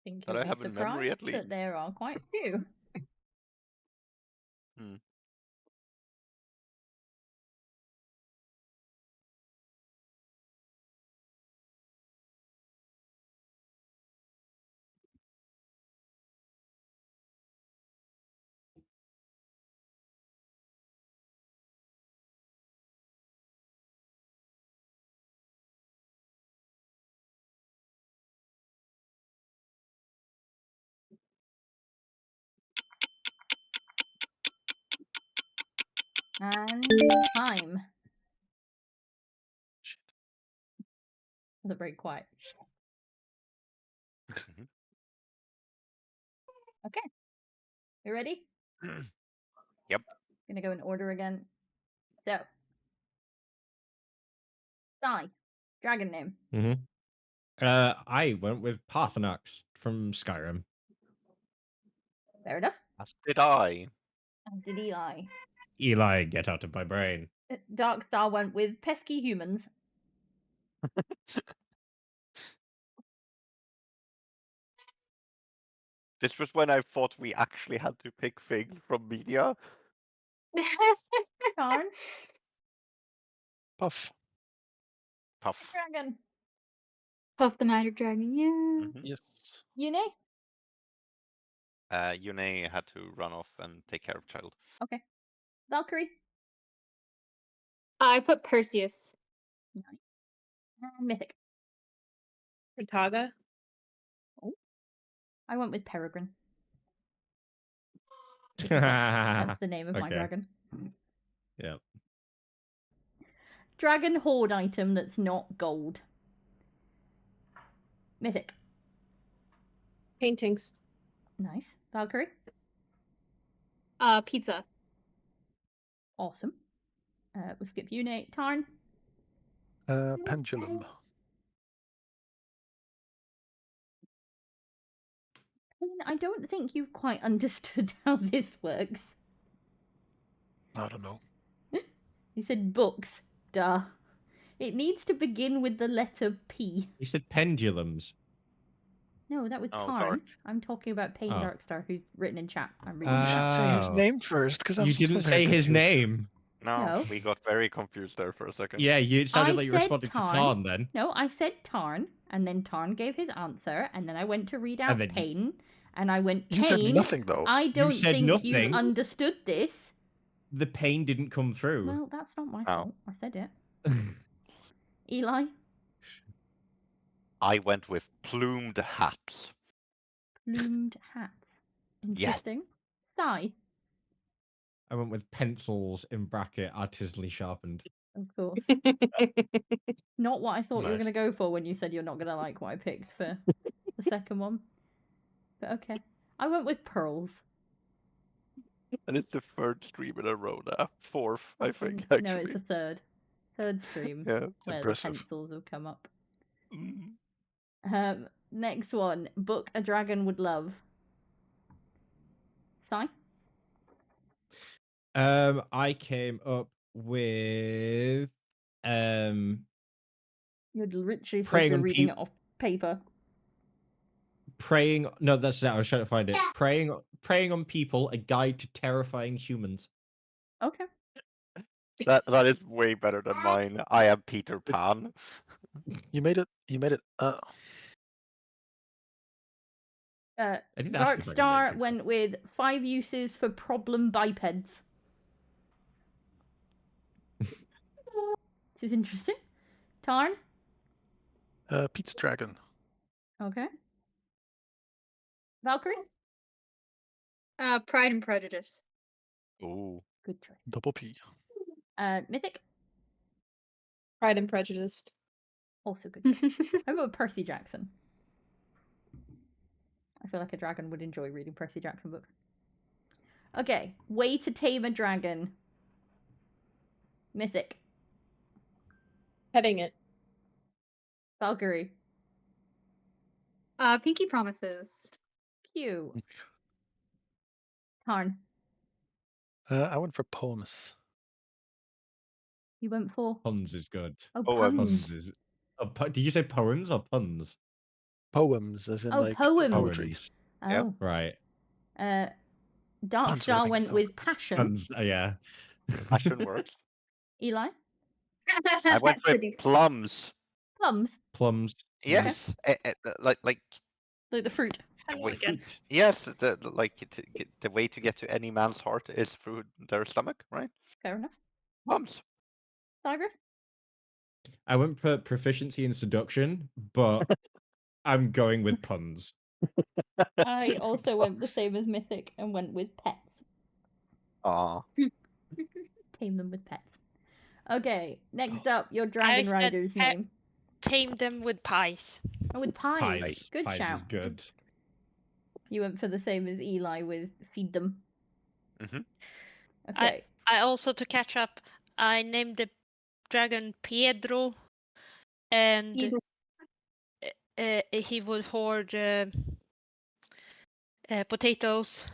think that you'll I be have in memory, at surprised least. that there are quite a few. Hmm. And time. Was it very quiet? Mhm. Okay. You ready? Yep. Gonna go in order again. So. Sai. Dragon name. Mm-hmm. I went with Parthenax from Skyrim. Fair enough. As did I. And did Eli. Eli, get out of my brain. Darkstar went with pesky humans. This was when I thought we actually had to pick things from media. Tarn. Puff. Puff. Dragon. Puff the Magic Dragon, yeah. Mhm. Yes. Yune. Yune had to run off and take care of child. Okay. Valkyrie. I put Perseus. Nice. And Mythic. Rataga. Oh. I went with Peregrine. That's That's the name of my Okay. dragon. Yeah. Dragon hoard item that's not gold. Mythic. Paintings. Nice. Valkyrie. Pizza. Awesome. We'll skip Yune. Tarn. Pendulum. I don't think you've quite understood how this works. I don't know. You said books. Duh. It needs to begin with the letter P. You said pendulums. No, that was Oh, Tarn. dark. I'm talking about Payne Oh. Darkstar, who's written in chat. I'm reading You chat. should say his Oh. name first, because I'm You still didn't very say his confused. name. No, No. we got very confused there for a second. Yeah, it sounded I like you said responded to Tarn. Tarn then. No, I said Tarn, and then Tarn gave his answer, and then I went to read out And then you- Payne, and I went, You said Payne, nothing, though. I don't said think you've nothing. understood this. The pain didn't come through. Well, that's not my Oh. fault. I said it. Eli? I went with plumed hats. Plumed hats. Yes. Interesting. Sai? I went with pencils in bracket artisanally sharpened. Of course. Not what I thought you were Nice. going to go for when you said you're not going to like what I picked for the second one. But okay. I went with pearls. And it's the third stream in a row now. Fourth, I think, actually. No, it's a third. Third stream Yeah. where Impressive. the pencils have come up. Mm. Next one. Book a dragon would love. Sai? I came up with You're literally supposed to preying be on reading it off paper. preying. No, that's it. I was trying to find it. Preying on people. A guide to terrifying humans. Okay. That is way better than mine. I am Peter Pan. You made it. You made it. I did ask Dark if I could make Star things went with 5 uses for problem bipeds. This is interesting. Tarn? Pete's Dragon. Okay. Valkyrie? Pride and Prejudice. Ooh. Good choice. Double P. Mythic? Pride and Prejudice. Also good choice. How about Percy Jackson? I feel like a dragon would enjoy reading Percy Jackson books. Okay. Way to tame a dragon. Mythic. Petting it. Valkyrie. Pinky Promises. Cute. Tarn. I went for poems. You went for? Puns is good. Oh, Poems. puns. Puns is. Oh, did you say poems or puns? Poems, as in Oh, like poems. poetry. Oh. Yep. Right. Dark Puns Star with a went P. with passion. Puns. Yeah. Passion works. Eli? I went with Seduce. plums. Plums. Plums. Yes. Like Like the fruit. the Hello way, again. yes. The way to get to any man's heart is through their stomach, right? Fair enough. Plums. Cyrus? I went for proficiency in seduction, but I'm going with puns. I also went the same as Mythic and went with pets. Aw. Tame them with pets. Okay, next up, your dragon said rider's pet. name. Tame them with pies. Oh, with pies. Pies. Good Pies shout. is good. You went for the same as Eli with feed them. Mhm. Okay. I also, to catch up, I named the dragon Pedro, and he would hoard potatoes,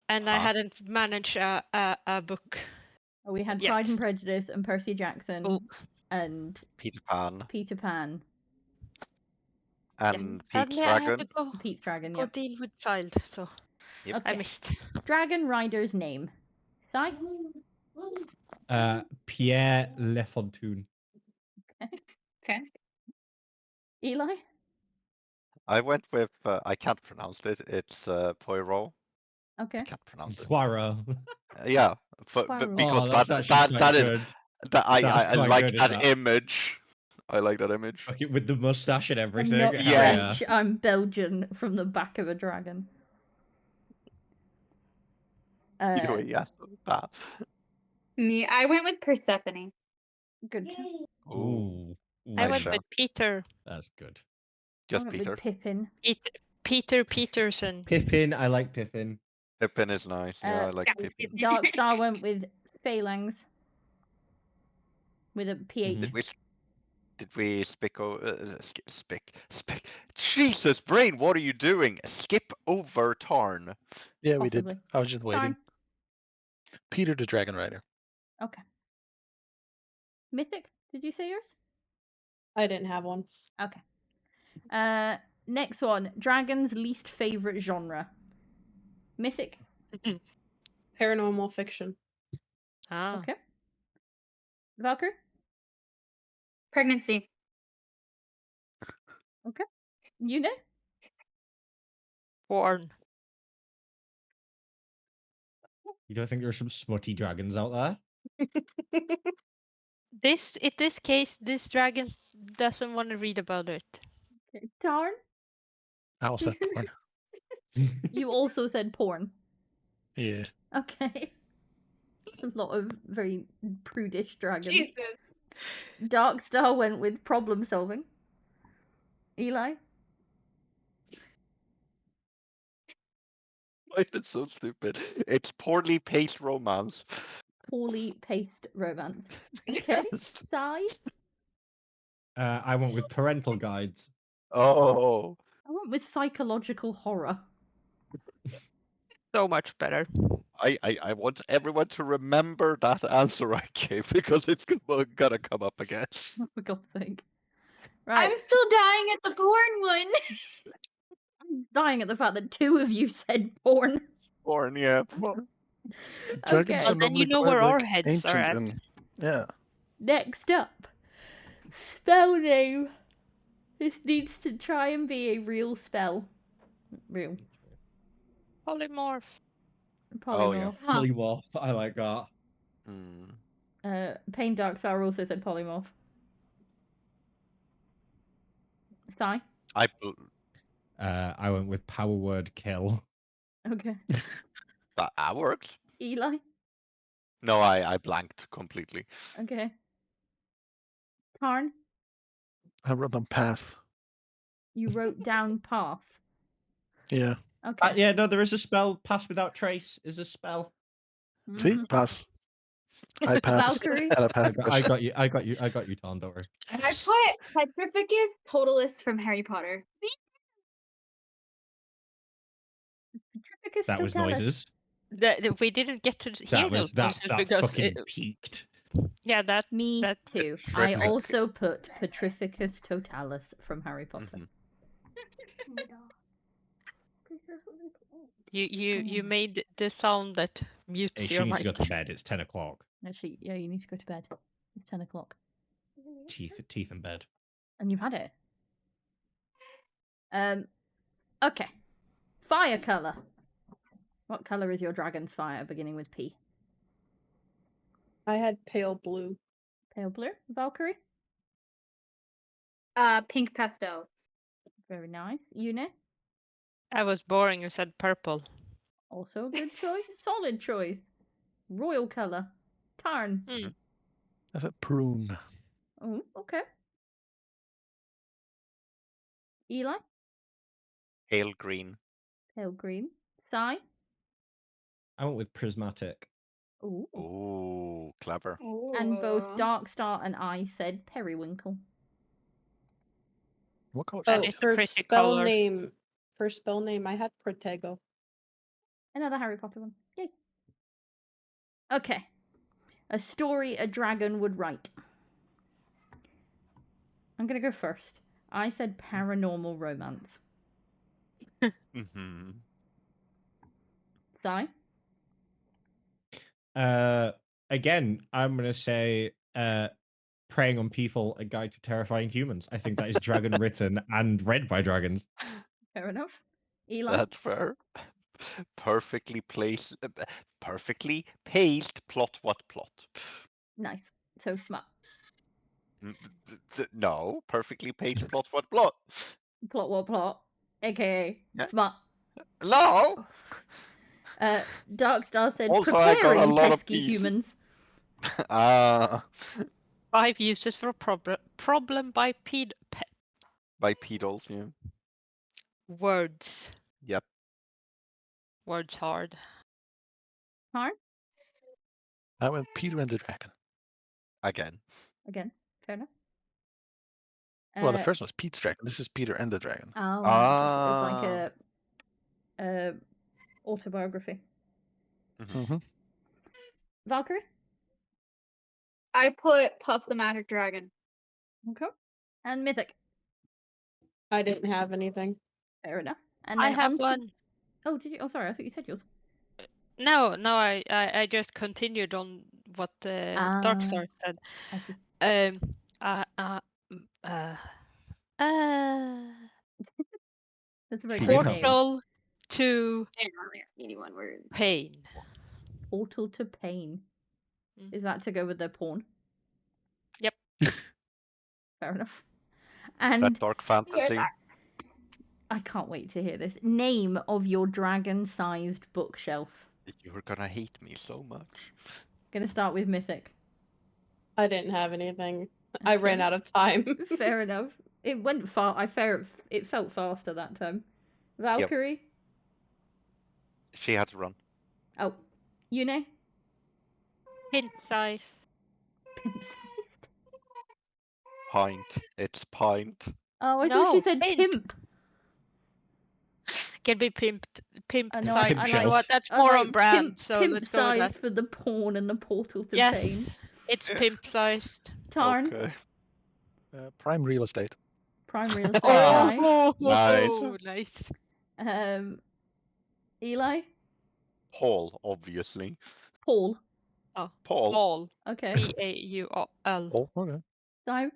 and I Huh. hadn't managed a book. We had Yes. Pride and Prejudice and Percy Jackson Oh. and Peter Pan Peter Pan. and Pete's Sadly, I had Dragon. to go Pete's Dragon, go yep. deal with child, so Yep. Okay. I missed. Dragon rider's name. Si? Pierre Lefontaine. Okay. Eli? I went with I can't pronounce it. It's Poirot. Okay. I can't pronounce it. Poirot. Yeah, but Poirot. because Oh, that's actually quite that is good. that I That's quite like good, is that that? image. I like that image. Fuck it, with the mustache and I'm everything. not Hell Yeah. French, I'm Belgian from the back of a dragon. Yes, that. Me, I went with Persephone. Good choice. Ooh. I Nice went shout. with Peter. That's good. Just I went Peter. with Pippin. Peter Peterson. Pippin. I like Pippin. Pippin is nice. Yeah, I like Pippin. Dark Star went with Phalanx. With a PH. Did we Jesus, brain, what are you doing? Skip over Tarn. Yeah, we Possibly. did. I was just waiting. Tarn. Peter the Dragon Rider. Okay. Mythic, did you say yours? I didn't have one. Okay. Next one. Dragon's least favorite genre. Mythic. Paranormal fiction. Ah. Okay. Valkyrie. Pregnancy. Okay. You know? Porn. You don't think there's some smutty dragons out there? In this case, this dragon doesn't want to read about it. Okay. Tarn. I also said porn. You also said porn. Yeah. Okay. A lot of very prudish dragons. Jesus. Dark Star went with problem solving. Eli. It's so stupid. It's poorly paced romance. Poorly paced romance. Okay. Yes. Sai. I went with parental guides. Oh. I went with psychological horror. So much better. I want everyone to remember that answer I gave because it's gonna come up again. For God's sake. I'm Right. still dying at the porn one. I'm dying at the fact that 2 of you said porn. Porn, yeah. Dragons Okay. are Well, then you normally know quite where our like heads are ancient at. and yeah. Next up. Spell name. This needs to try and be a real spell. Real. Polymorph. Oh, yeah. Polymorph. Polymorph. I like that. Hmm. Pain Darkstar also said polymorph. Sai? I went with power word kill. Okay. That works. Eli? No, I blanked completely. Okay. Karn? I wrote them path. You wrote down pass. Yeah. Okay. Yeah, no, there is a spell. Pass without trace is a spell. See, pass. I pass. Valkyrie? And I passed the I question. got you, Tom, don't worry. And I put Petrificus Totalis from Harry Potter. Petrificus That was Totalis. noises. We didn't get to hear those noises that because fucking peaked. yeah, that Me that too. I Petrific. also put Petrificus Totalis from Harry Potter. you made the sound that mutes Hey, she your needs to go mic. to bed. It's 10 o'clock. Actually, yeah, you need to go to bed. It's 10 o'clock. Teeth in bed. And you've had it. Okay. Fire color. What color is your dragon's fire, beginning with P? I had pale blue. Pale blue. Valkyrie? Pink pastels. Very nice. Une? I was boring. You said purple. Also a good choice. Solid choice. Royal color. Tarn. I said prune. Oh, okay. Eli? Pale green. Pale green. Sai? I went with prismatic. Ooh. Ooh, clever. And both Darkstar and I said periwinkle. What color? And Oh, it's a for pretty spell color. name, I had Protego. Another Harry Potter one. Yay. Okay. A story a dragon would write. I'm gonna go first. I said paranormal romance. Mm-hmm. Sai? Again, I'm gonna say preying on people, a guide to terrifying humans. I think that is dragon written and read by dragons. Fair enough. Eli? That's fair. Perfectly paced plot what plot. Nice. So smart. No, perfectly paced plot what plot. Plot what plot? AKA Yeah. smart. No. Darkstar said Also, I got a preparing lot of pesky these. humans. 5 uses for problem by Bipedals, yeah. words. Yep. Words hard. Hard? I went Peter and the Dragon. Again. Fair enough. Well, the first one was Pete's Dragon. This is Peter and the Dragon. Oh, it's like a autobiography. Mm-hmm. Valkyrie? I put Puff the Magic Dragon. Okay. And Mythic. I didn't have anything. Fair enough. And I then have one. Oh, did you? Oh, sorry. I thought you said yours. No, I just continued on what Darkstar said. I see. That's a very good name. Portal to Anyone words. pain. Portal to pain. Is that to go with their porn? Yep. Fair enough. And That dark fantasy. I can't wait to hear this. Name of your dragon-sized bookshelf. You're gonna hate me so much. Gonna start with Mythic. I didn't have anything. I ran out of time. Fair enough. It went fast. It felt faster that time. Valkyrie. She had to run. Oh, Une. Pint size. Pimp-sized. Pint. It's pint. Oh, I thought she No, said pint. pimp. Can be pimp I know, size. Pimp You know shelf. what? That's I more like on brand. pimp, So pimp let's go with size that. for the porn and the portal to pain. Yes, it's pimp sized. Tarn, Okay. Prime real estate. prime real estate, nice. Oh, Nice. nice. Eli, Paul, obviously. Paul. Oh, Paul. Paul. Okay. Paul. Oh, okay. Dive,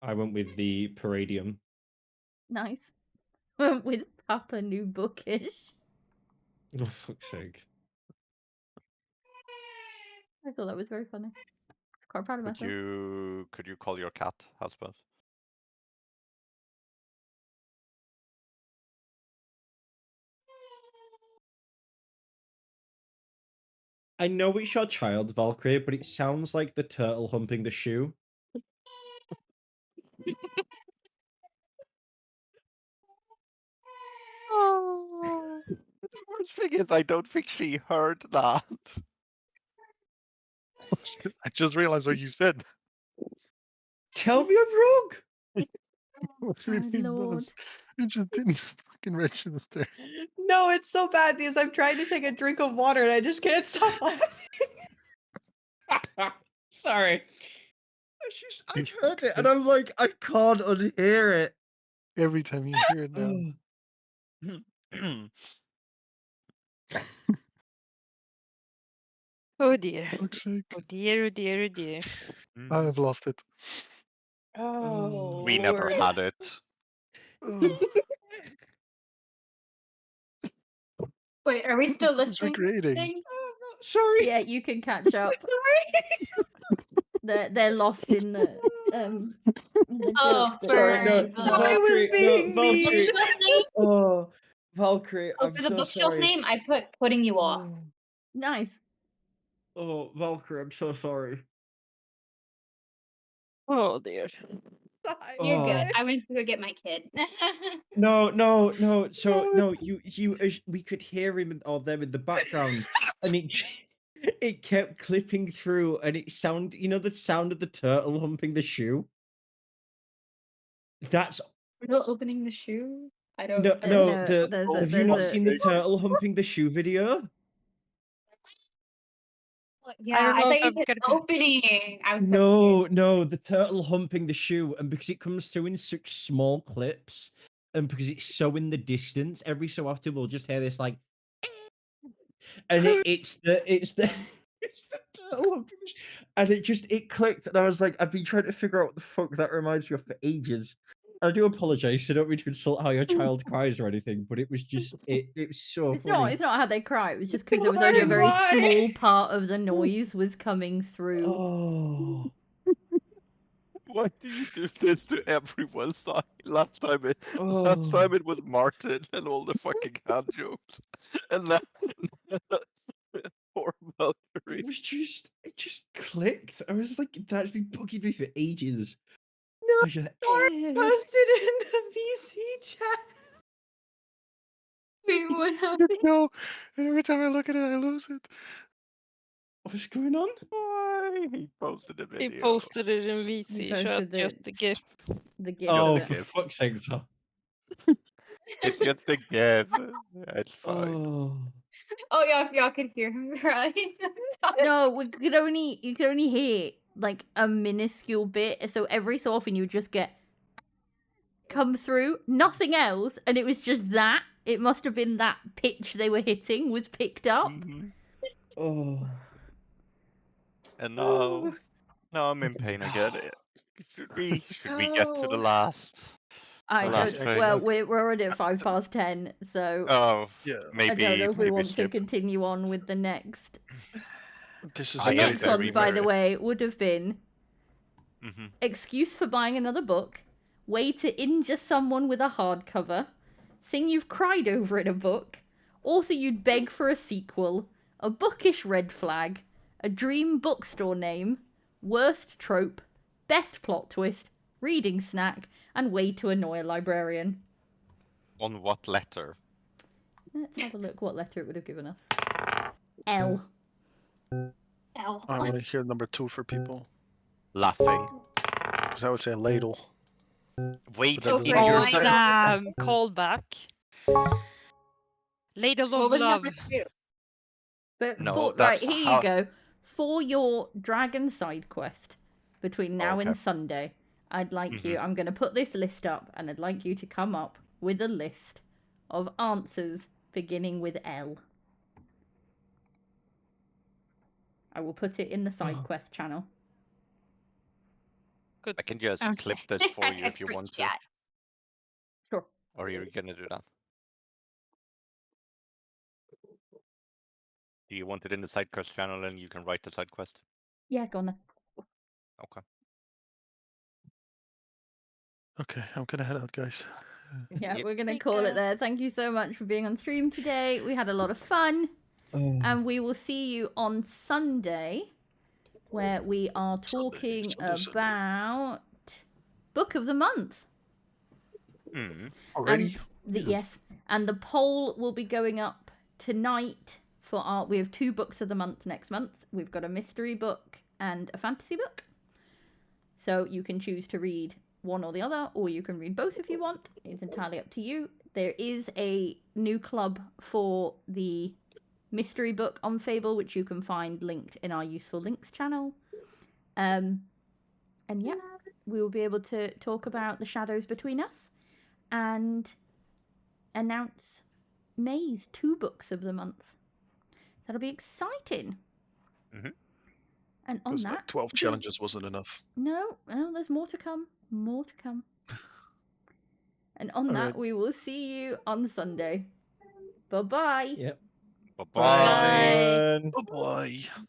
I went with the Paradium. nice. Went with Papa New Bookish. Oh, fuck's sake. I thought that was very funny. Quite proud of myself. Could you call your cat husband? I know it's your child, Valkyrie, but it sounds like the turtle humping the shoe. Oh. The worst thing is, I don't think she heard that. I just realized what you said. Tell me I'm wrong. What Oh, it Lord. was. It just didn't fucking register. No, it's so bad because I'm trying to take a drink of water and I just can't stop laughing. Sorry. I heard it and I'm like, I can't unhear it. Every time you hear it now. Oh dear. Fuck's sake. Oh dear, oh dear, oh dear. I have lost it. Oh, We never Lord. had it. Oh, Wait, are we still it's listening? recreating. Sorry. Yeah, you can catch up. They're lost in the Oh, jokes that Sorry, Ryan no, was doing. I was being mean. Bookshelf name? Oh, Valkyrie, Oh, I'm for the so bookshelf sorry. name, I put putting you off. Nice. Oh, Valkyrie, I'm so sorry. Oh dear. You're good. Oh. I went to go get my kid. No. So no, we could hear him or them in the background, and it kept clipping through, and it sound, you know, the sound of the turtle humping the shoe. That's We're not opening the shoe. I don't. no. No, The there's a- have you not there's a- seen the turtle humping the shoe video? Yeah, I know thought if you I'm said gonna opening. I was so confused. No, the turtle humping the shoe, and because it comes through in such small clips, and because it's so in the distance, every so often we'll just hear this like, and it's the it's the turtle humping the shoe, and it clicked, and I was like, I've been trying to figure out what the fuck that reminds me of for ages. I do apologize. I don't mean to insult how your child cries or anything, but it was just it was so It's funny. not how they cry. It was just because there was only a very small part of the noise was coming through. Oh. Why do you do this to everyone? Last time it Oh. was Martin and all the fucking hand jokes, and now poor Valkyrie. It just clicked. I was like, that's been bugging me for ages. No, I was just, posted in the VC chat. Wait, what happened? No, and every time I look at it, I lose it. What's going on? Why he posted a He video? posted it in He VC posted chat, just a GIF. The GIF Oh, of it. for fuck's sake, Tom. It's just a gift. It's fine. Oh. Oh, y'all could hear him crying. No, you could only hear like a minuscule bit. So every so often you would just get come through, nothing else, and it was just that. It must have been that pitch they were hitting was picked up. Oh. And now I'm in pain again. Should we get to the last? I last don't. thing? Well, we're already at 10:05, so Oh, yeah. Maybe I don't know if we want skip. to continue on with the next. This is The I am next very, ones, by the very- way, would have been excuse for buying another book, way to injure someone with a hardcover, thing you've cried over in a book, author you'd beg for a sequel, a bookish red flag, a dream bookstore name, worst trope, best plot twist, reading snack, and way to annoy a librarian. On what letter? Let's have a look what letter it would have given us. L. L. I want to hear number 2 for people. Laughing. Because I would say ladle. Wait But that in doesn't your count. Sam, call back. Ladle What of was love. number 2? But No, right, that's here how- you go. For your dragon side quest between now Okay. and Sunday, I'd like you. I'm going to put this list up, and I'd like you to come up with a list of answers beginning with L. I will put it in the side quest channel. Good. I can just Okay. clip this for you if you want to. Yeah. Sure. Or you're gonna do that. Do you want it in the side quest channel and you can write the side quest? Yeah, go on then. Okay. Okay, I'm gonna head out, guys. Yeah, Yep. we're going to Take call care. it there. Thank you so much for being on stream today. We had a lot of fun. And we will see you on Sunday, where we are talking Sunday. about Book of the Month. Already? Yes, and the poll will be going up tonight for our. We have 2 books of the month next month. We've got a mystery book and a fantasy book. So you can choose to read one or the other, or you can read both if you want. It's entirely up to you. There is a new club for the mystery book on Fable, which you can find linked in our useful links channel. And yeah, we will be able to talk about the shadows between us and announce May's 2 books of the month. That'll be exciting. And on Because that, like 12 challenges wasn't enough. no, well, there's more to come. More to come. And on that, Alright. we will see you on Sunday. Bye bye. Yep. Bye-bye. Bye. Bye-bye.